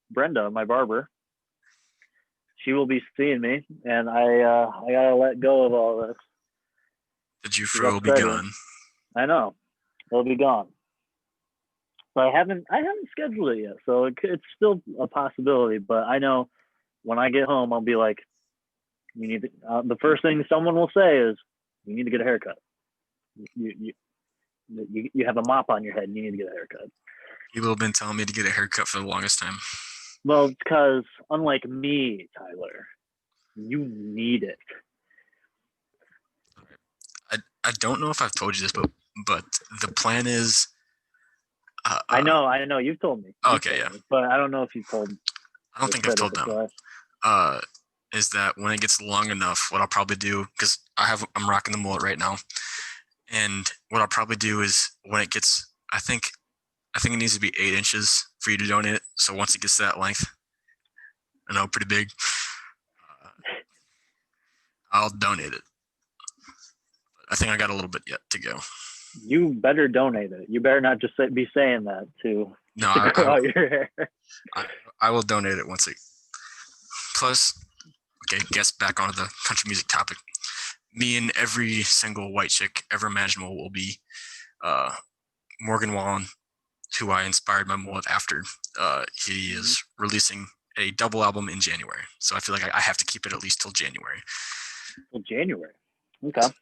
Brenda, my barber. She will be seeing me, and I gotta let go of all this. The Jufro will be gone. I know, it'll be gone. But I haven't scheduled it yet, so it's still a possibility. But I know when I get home, I'll be like, "You need to." The first thing someone will say is, "You need to get a haircut. You have a mop on your head. And you need to get a haircut." People have been telling me to get a haircut for the longest time. Well, because unlike me, Tyler, you need it. I don't know if I've told you this, but the plan is. I know. You've told me. Okay, yeah. But I don't know if you've told. I don't think I've told them. Is that when it gets long enough, what I'll probably do, because I'm rocking the mullet right now, and what I'll probably do is when it gets, I think it needs to be 8 inches for you to donate it. So once it gets to that length, I know, pretty big, I'll donate it. I think I got a little bit yet to go. You better donate it. You better not just be saying that to grow out your hair. I will donate it once it. Plus, okay, guess back onto the country music topic. Me and every single white chick ever imaginable will be Morgan Wallen, who I inspired my mullet after. He is releasing a double album in January, so I feel like I have to keep it at least till January. Till January, okay.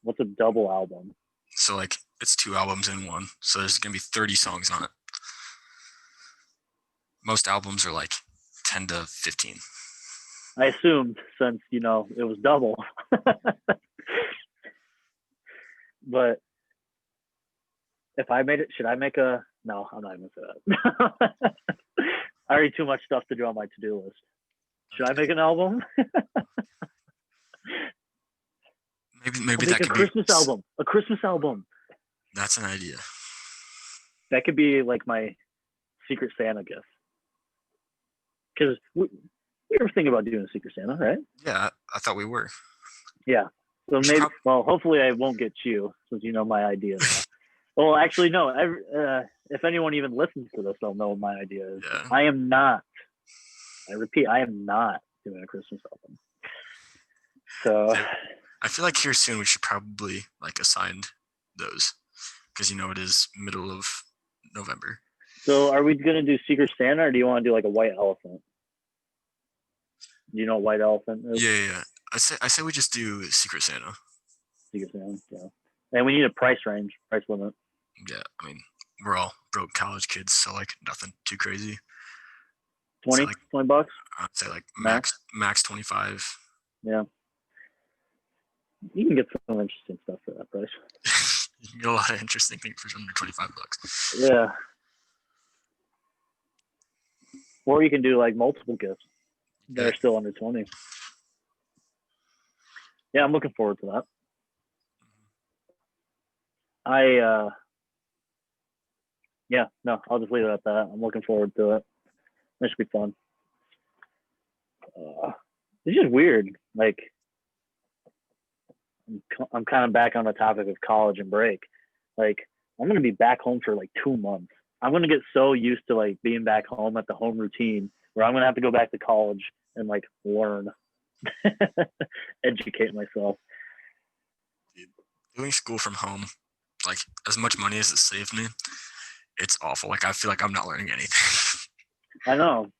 What's a double album? So like it's 2 albums in one, so there's gonna be 30 songs on it. Most albums are like 10 to 15. I assumed since it was double. But if I made it, should I make a? No, I'm not even gonna say that. I already too much stuff to do on my to-do list. Should I make an album? Maybe that could be a Christmas album. That's an idea. That could be like my Secret Santa gift. Because we were thinking about doing a Secret Santa, right? Yeah, I thought we were. Yeah. So maybe, hopefully I won't get you, since you know my idea. Well, actually, no. If anyone even listens to this, they'll know what my idea is. Yeah. I am not. I repeat, I am not doing a Christmas album. So I feel like here soon we should probably assign those, because it is middle of November. So are we gonna do Secret Santa, or do you want to do like a white elephant? Do you know what white elephant is? Yeah. I say we just do Secret Santa. Secret Santa, yeah. And we need a price limit. Yeah, I mean, we're all broke college kids, so nothing too crazy. 20 bucks? I'd say max 25. Yeah. You can get some interesting stuff for that price. You can get a lot of interesting things for under $25. Yeah. Or you can do multiple gifts that are still under 20. Yeah, I'm looking forward to that. I'll just leave it at that. I'm looking forward to it. This should be fun. It's just weird. I'm kind of back on the topic of college and break. I'm going to be back home for 2 months. I'm going to get so used to being back home at the home routine where I'm going to have to go back to college and learn, educate myself. Doing school from home, like as much money as it saved me, it's awful. Like I feel like I'm not learning anything. I know.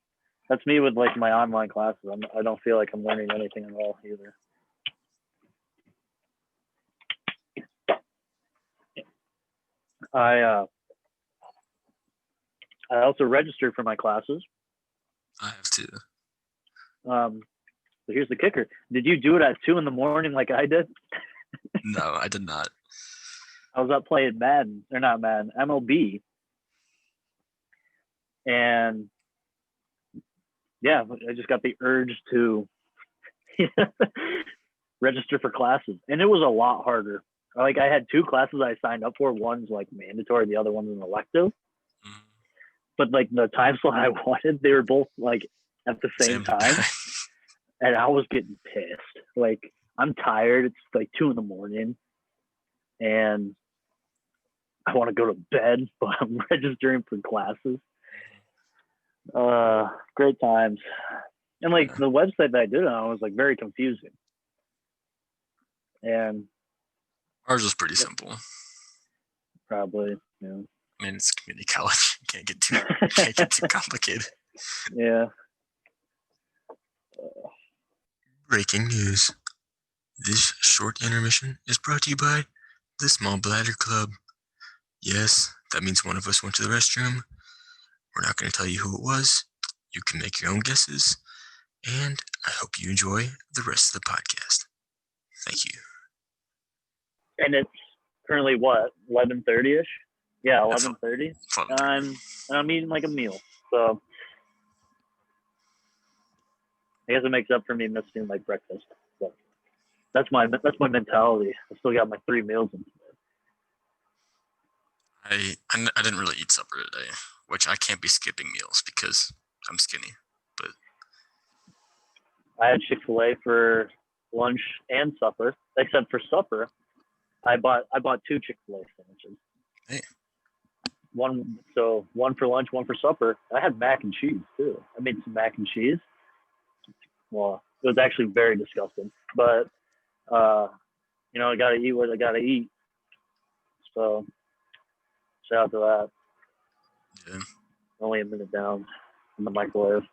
That's me with like my online classes. I don't feel like I'm learning anything at all either. I also registered for my classes. I have to. But here's the kicker: did you do it at 2 a.m. like I did? No, I did not. I was up playing Madden, or not Madden, MLB, and yeah, I just got the urge to register for classes, and it was a lot harder. Like I had 2 classes I signed up for. One's like mandatory, the other one's an elective. Mm, But like the time slot I wanted, they were both like at the same time, and I was getting pissed. Like I'm tired. It's like 2 a.m. and I want to go to bed, but I'm registering for classes. Great times. And like the website that I did it on was like very confusing. And Ours was pretty simple. probably, you know. I mean, it's community college. You can't get too complicated. Yeah. Breaking news. This short intermission is brought to you by the Small Bladder Club. Yes, that means one of us went to the restroom. We're not going to tell you who it was. You can make your own guesses. And I hope you enjoy the rest of the podcast. Thank you. And it's currently what, 11:30ish? Yeah, 11:30. And I'm eating like a meal, so I guess it makes up for me missing like breakfast. But that's my mentality. I still got my 3 meals in. I didn't really eat supper today, which I can't be skipping meals because I'm skinny. But I had Chick-fil-A for lunch and supper. Except for supper, I bought 2 Chick-fil-A sandwiches. Hey. One for lunch, one for supper. I had mac and cheese too. I made some mac and cheese. Well, it was actually very disgusting, but I gotta eat what I gotta eat. So shout out to that. Yeah. Only a minute down in the microwave.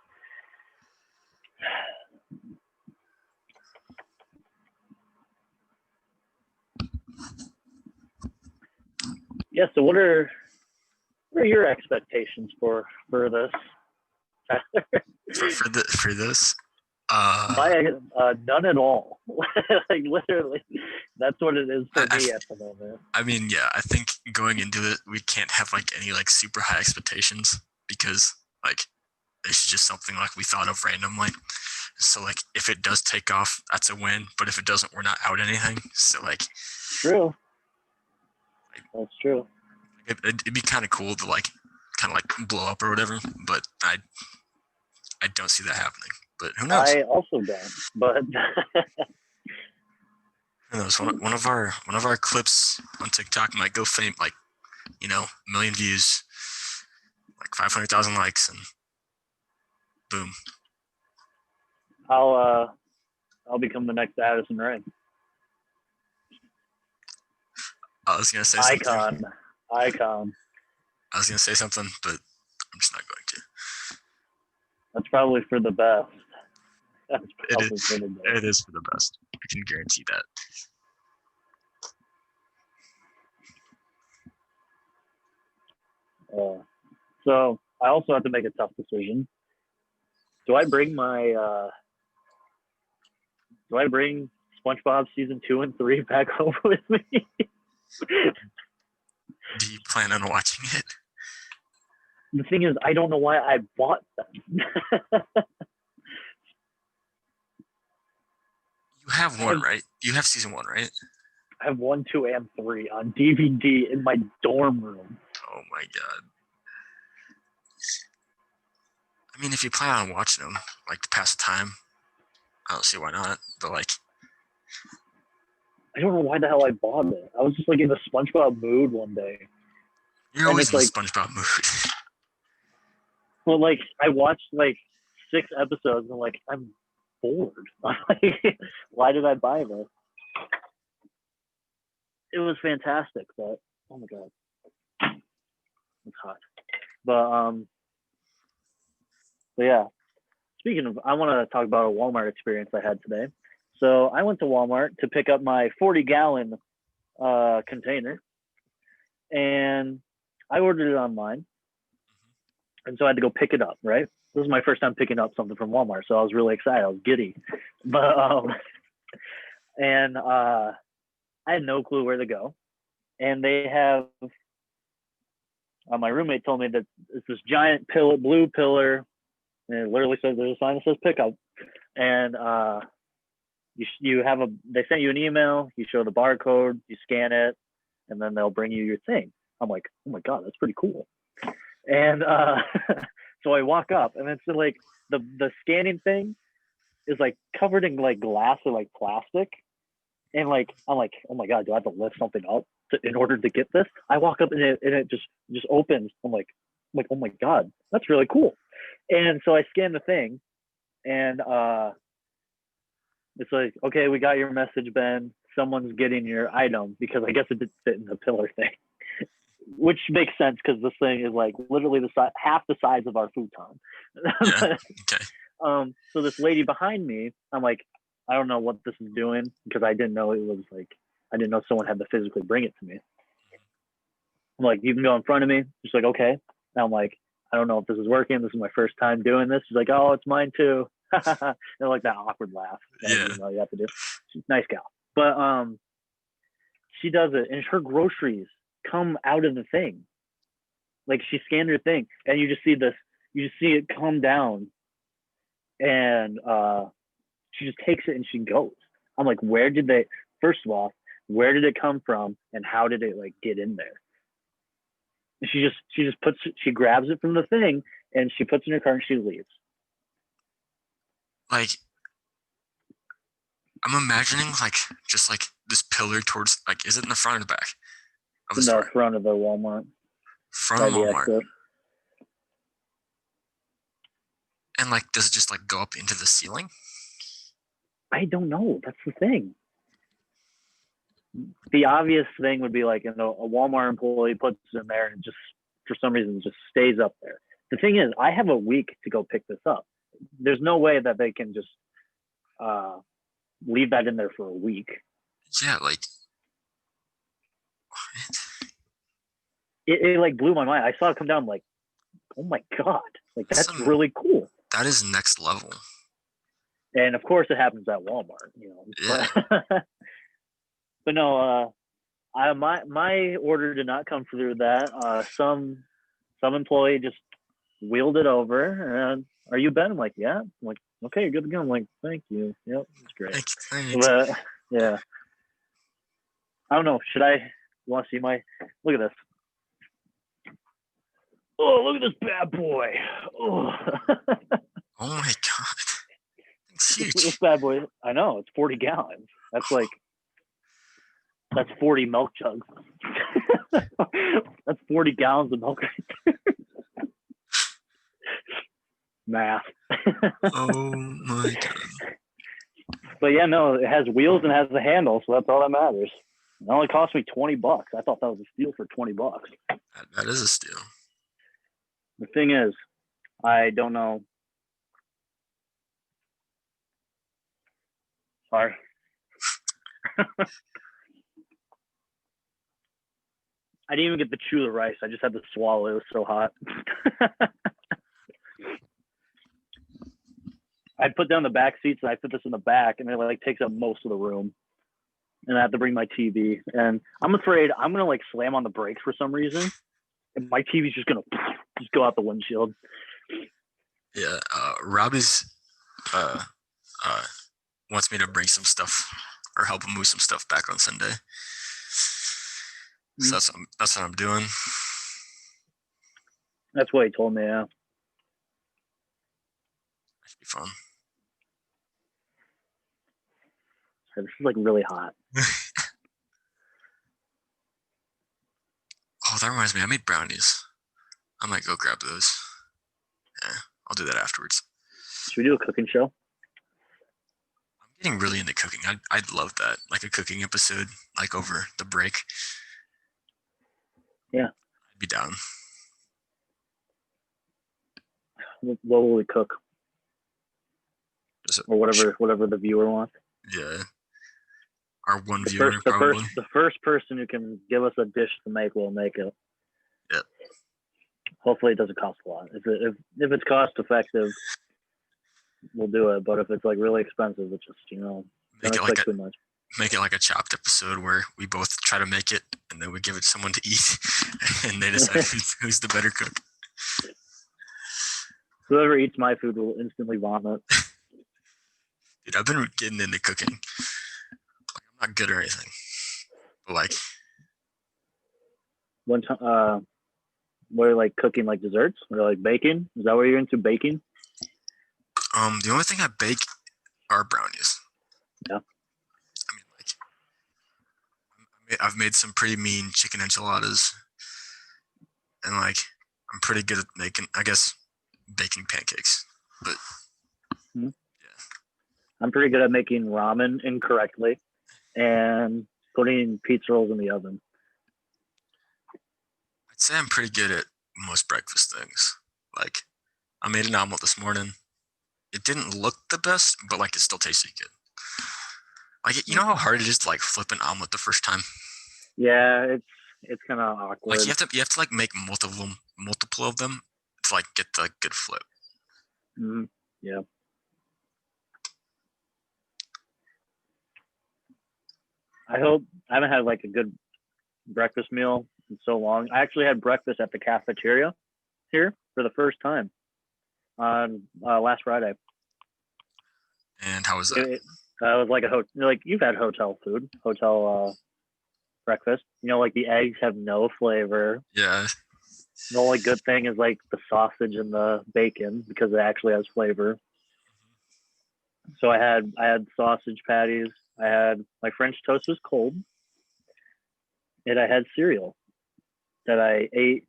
Yeah. So what are your expectations for this? for this, None at all. Like literally, that's what it is for me at the moment. I mean, yeah, I think going into it, we can't have like any like super high expectations because like it's just something like we thought of randomly. So like if it does take off, that's a win. But if it doesn't, we're not out anything. So like, true. That's true. It'd be kind of cool to like blow up or whatever. But I don't see that happening. But who knows? I also don't. But who knows? One of our clips on TikTok might go fame, like, 1 million views, like 500,000 likes, and boom. I'll become the next Addison Rae. I was gonna say something. Icon. I was gonna say something, but I'm just not going to. That's probably for the best. It is for the best. I can guarantee that. So I also have to make a tough decision. Do I bring SpongeBob season 2 and 3 back home with me? Do you plan on watching it? The thing is, I don't know why I bought them. You have one, right? You have season 1, right? I have 1, 2, and 3 on DVD in my dorm room. Oh my god. I mean, if you plan on watching them, like to pass the time, I don't see why not. But like, I don't know why the hell I bought it. I was just like in the SpongeBob mood one day. You're always in the SpongeBob mood. Well, like I watched like 6 episodes and like I'm bored. Like, why did I buy this? it was fantastic, but oh my god, it's hot. But yeah. Speaking of, I want to talk about a Walmart experience I had today. So I went to Walmart to pick up my 40-gallon container, and I ordered it online, and so I had to go pick it up. Right, this is my first time picking up something from Walmart, so I was really excited. I was giddy, but and I had no clue where to go, and they have. My roommate told me that it's this giant blue pillar, and it literally says there's a sign that says pickup, and you have they sent you an email, you show the barcode, you scan it, and then they'll bring you your thing. I'm like, oh my god, that's pretty cool. And so I walk up, and it's like the scanning thing is like covered in like glass or like plastic, and like I'm like, oh my god, do I have to lift something up in order to get this? I walk up and it just opens. I'm like, oh my god, that's really cool. And so I scan the thing, and it's like, okay, we got your message, Ben. Someone's getting your item, because I guess it didn't fit in the pillar thing, which makes sense because this thing is like literally half the size of our futon. Yeah. Okay. So this lady behind me, I'm like, I don't know what this is doing, because I didn't know I didn't know someone had to physically bring it to me. I'm like, you can go in front of me. She's like, okay. And I'm like, I don't know if this is working. This is my first time doing this. She's like, oh, it's mine too. They're like that awkward laugh that you have to do. She's a nice gal. But she does it, and her groceries come out of the thing. Like, she scanned her thing, and you just see it come down, and she just takes it and she goes. I'm like, first of all, where did it come from, and how did it like get in there? And she grabs it from the thing, and she puts it in her car, and she leaves. Like, I'm imagining like just like this pillar towards, like, is it in the front or the back of the store? Front of the Walmart. Front of Walmart. And like, does it just like go up into the ceiling? I don't know. That's the thing. The obvious thing would be like, a Walmart employee puts it in there, and just for some reason just stays up there. The thing is, I have a week to go pick this up. There's no way that they can just leave that in there for a week. Yeah, like what? It like blew my mind. I saw it come down. I'm like, oh my god, like that's really cool. That is next level. And of course, it happens at Walmart, Yeah. But no, my order did not come through that. Some employee just wheeled it over. And are you Ben? I'm like, yeah. I'm like, okay, you're good to go. I'm like, thank you. Yep, it's great. Thanks. But yeah, I don't know. You want to see look at this? Oh, look at this bad boy. Oh, oh my god. It's huge. This bad boy, I know, it's 40 gallons. That's 40 milk jugs. That's 40 gallons of milk right there. Math. Oh my god. But yeah, no, it has wheels and has a handle, so that's all that matters. It only cost me $20. I thought that was a steal for $20. That is a steal. The thing is, I don't know. Sorry. I didn't even get to chew the rice. I just had to swallow. It was so hot. I put down the back seats, and I put this in the back, and it like takes up most of the room. And I have to bring my TV. And I'm afraid I'm gonna like slam on the brakes for some reason, and my TV's just gonna just go out the windshield. Yeah, Robbie's wants me to bring some stuff or help him move some stuff back on Sunday. So that's what I'm doing. That's what he told me. Yeah, that should be fun. This is like really hot. Oh, that reminds me. I made brownies. I might go grab those. Yeah, I'll do that afterwards. Should we do a cooking show? I'm getting really into cooking. I'd love that, like a cooking episode, like over the break. Yeah. I'd be down. What will we cook? Or whatever the viewer wants. Yeah. Our one viewer, probably. The first person who can give us a dish to make, we'll make it. Yep. Hopefully it doesn't cost a lot. If it's cost effective, we'll do it. But if it's like really expensive, it's just, don't expect too much. Make it like a Chopped episode where we both try to make it and then we give it to someone to eat and they decide who's the better cook. Whoever eats my food will instantly vomit. Dude, I've been getting into cooking. Like, I'm not good or anything, but like one time, what are like cooking, like desserts or like baking? Is that what you're into, baking? The only thing I bake are brownies. Yeah. I mean, like, I've made some pretty mean chicken enchiladas, and like I'm pretty good at making, I guess, baking pancakes. But yeah, I'm pretty good at making ramen incorrectly and putting pizza rolls in the oven. I'd say I'm pretty good at most breakfast things. Like, I made an omelet this morning. It didn't look the best, but like it still tasted good. Like, you know how hard it is to like flip an omelet the first time? Yeah, it's kind of awkward. Like you have to like make multiple of them to like get the good flip. Mm-hmm. Yeah. I haven't had like a good breakfast meal in so long. I actually had breakfast at the cafeteria here for the first time on last Friday. And how was that? It was like you've had hotel breakfast. Like the eggs have no flavor. Yeah. The only good thing is like the sausage and the bacon because it actually has flavor. So I had sausage patties. I had my French toast was cold, and I had cereal that I ate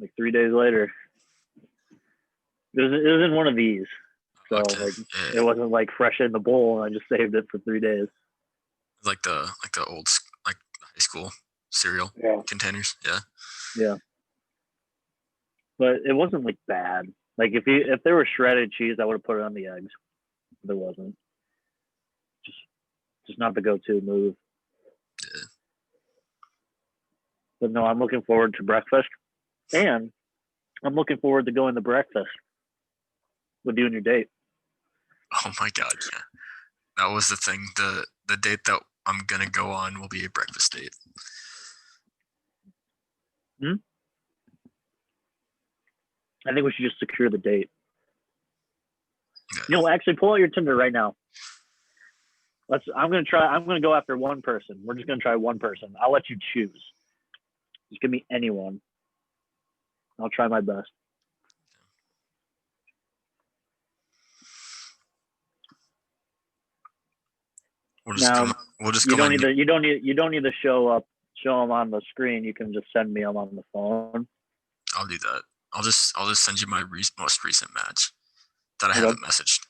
like 3 days later. It was in one of these, so Okay. It wasn't like fresh in the bowl, and I just saved it for 3 days. Like the old like high school cereal containers. Yeah. Yeah. But it wasn't like bad. Like if there was shredded cheese, I would have put it on the eggs. But there wasn't. Just not the go-to move. Yeah. But no, I'm looking forward to breakfast, and I'm looking forward to going to breakfast with you and your date. Oh my god, yeah. That was the thing. The date that I'm gonna go on will be a breakfast date. I think we should just secure the date. Yeah. Actually pull out your Tinder right now. I'm gonna go after one person. We're just gonna try one person. I'll let you choose. Just give me anyone. I'll try my best. We'll just you don't need to show them on the screen. You can just send me them on the phone. I'll do that. I'll just send you my most recent match that I haven't messaged.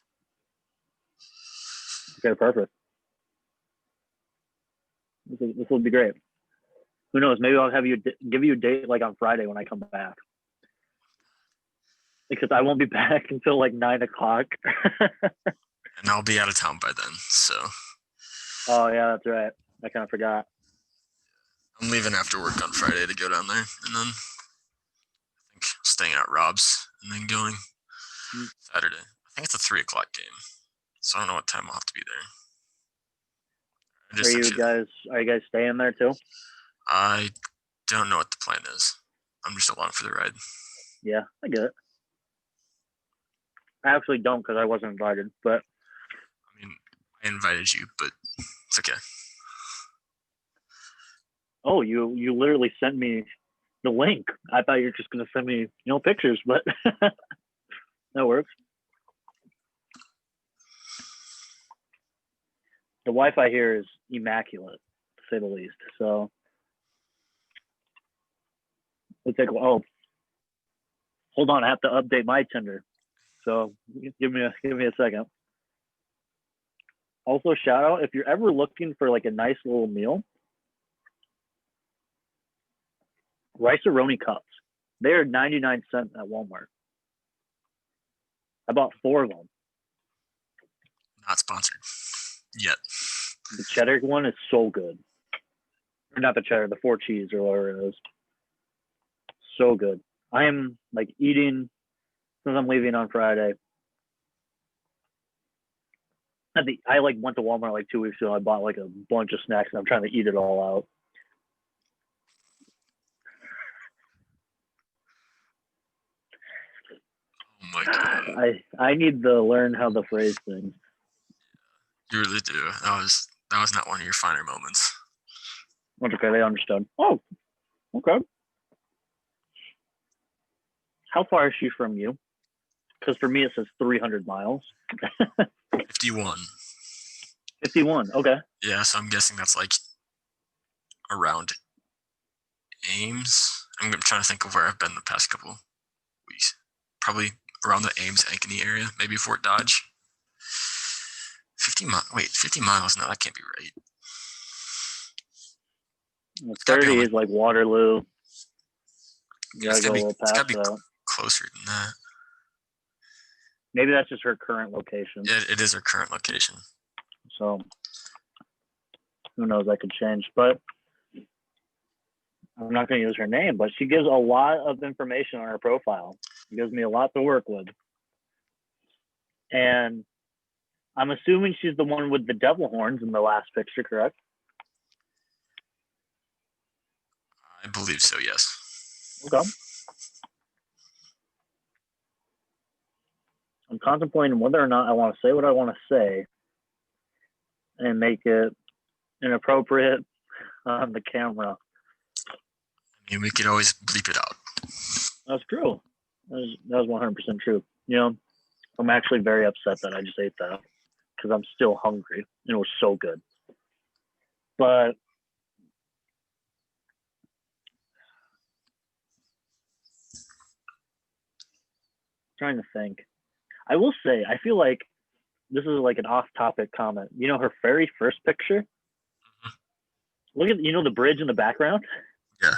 Okay, perfect. This will be great. Who knows? Maybe I'll give you a date like on Friday when I come back, because I won't be back until like 9 o'clock. And I'll be out of town by then. So. Oh yeah, that's right. I kind of forgot. I'm leaving after work on Friday to go down there, and then I think staying at Rob's and then going Saturday. I think it's a 3 o'clock game, so I don't know what time I'll have to be there. Are you guys staying there too? I don't know what the plan is. I'm just along for the ride. Yeah, I get it. I actually don't because I wasn't invited, but I mean, I invited you, but it's okay. Oh, you literally sent me the link. I thought you were just gonna send me, pictures, but that works. The Wi-Fi here is immaculate, to say the least. So we'll take. Oh, hold on, I have to update my Tinder. So give me a second. Also, shout out if you're ever looking for like a nice little meal, Rice-A-Roni cups. They are 99 cents at Walmart. I bought 4 of them. Not sponsored yet. The cheddar one is so good. Or not the cheddar, the 4 cheese or whatever it is. So good. I am like eating since I'm leaving on Friday. I like went to Walmart like 2 weeks ago. I bought like a bunch of snacks and I'm trying to eat it all out. Oh my god. I need to learn how to phrase things. You really do. That was not one of your finer moments. That's okay, they understood. Oh, okay. How far is she from you? Because for me it says 300 miles. 51. 51. Okay. Yeah, so I'm guessing that's like around Ames. I'm trying to think of where I've been the past couple weeks. Probably around the Ames, Ankeny area, maybe Fort Dodge. 50 miles? No, that can't be right. 30 is like Waterloo. You gotta go a little past be that. Closer than that. Maybe that's just her current location. Yeah, it is her current location. So who knows? That could change. But I'm not going to use her name. But she gives a lot of information on her profile. She gives me a lot to work with. And I'm assuming she's the one with the devil horns in the last picture, correct? I believe so, yes. Okay. I'm contemplating whether or not I want to say what I want to say and make it inappropriate on the camera. I mean, we could always bleep it out. That's true. That was 100% true. You know, I'm actually very upset that I just ate that because I'm still hungry. It was so good. But trying to think. I will say, I feel like this is like an off-topic comment. You know, her very first picture. Look at the bridge in the background. Yeah.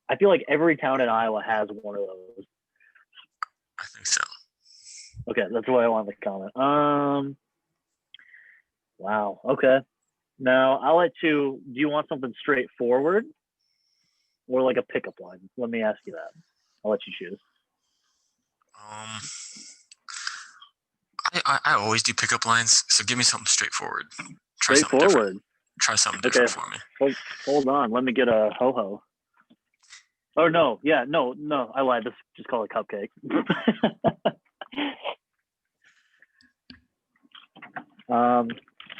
I feel like every town in Iowa has one of those. I think so. Okay, that's what I wanted to comment. Wow. Okay. Now I'll let you. Do you want something straightforward, or like a pickup line? Let me ask you that. I'll let you choose. I always do pickup lines, so give me something straightforward. Try Straightforward. Something different. Try something different for me. Hold on. Let me get a ho-ho. Oh, no. Yeah, no. I lied. Let's just call it cupcake.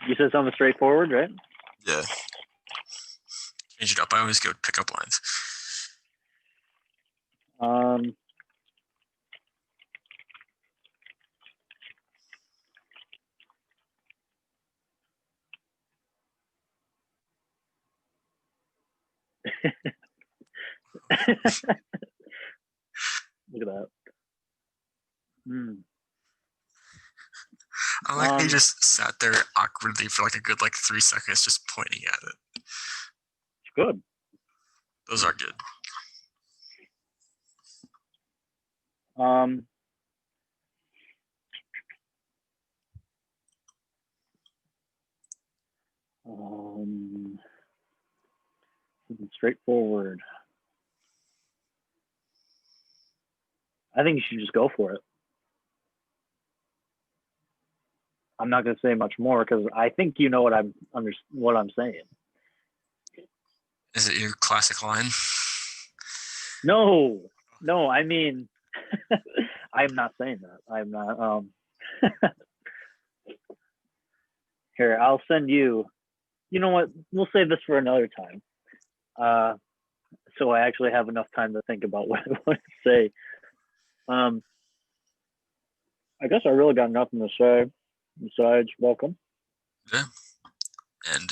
You said something straightforward, right? Yeah. Change it up. I always go pickup lines. Look at that. I like they just sat there awkwardly for like a good 3 seconds just pointing at it. It's good. Those are good. Straightforward. I think you should just go for it. I'm not going to say much more because I think you know what I'm saying. Is it your classic line? No. I mean, I'm not saying that. I'm not. Here, I'll send you. You know what? We'll save this for another time. So I actually have enough time to think about what I want to say. I guess I really got nothing to say besides welcome. Yeah. And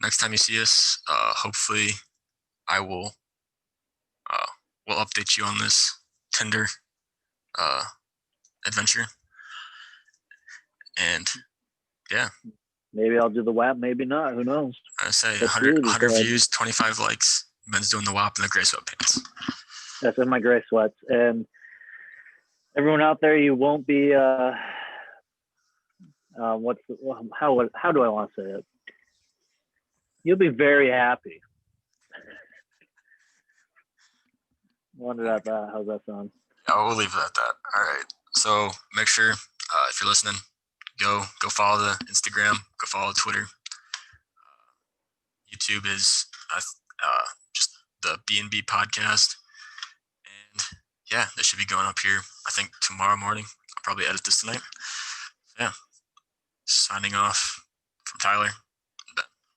next time you see us, hopefully I will update you on this Tinder adventure. And Yeah. Maybe I'll do the WAP, maybe not. Who knows? I say Let's 100, see, 100 because views, 25 likes. Ben's doing the WAP in the gray sweatpants. that's in my gray sweats. And everyone out there, you won't be how do I want to say it? You'll be very happy. Wonder at that. How's that sound? Yeah, we'll leave it at that. All right. So make sure if you're listening, go follow the Instagram, go follow Twitter. YouTube is just the B&B Podcast. And yeah, this should be going up here, I think, tomorrow morning. I'll probably edit this tonight. Yeah. Signing off from Tyler.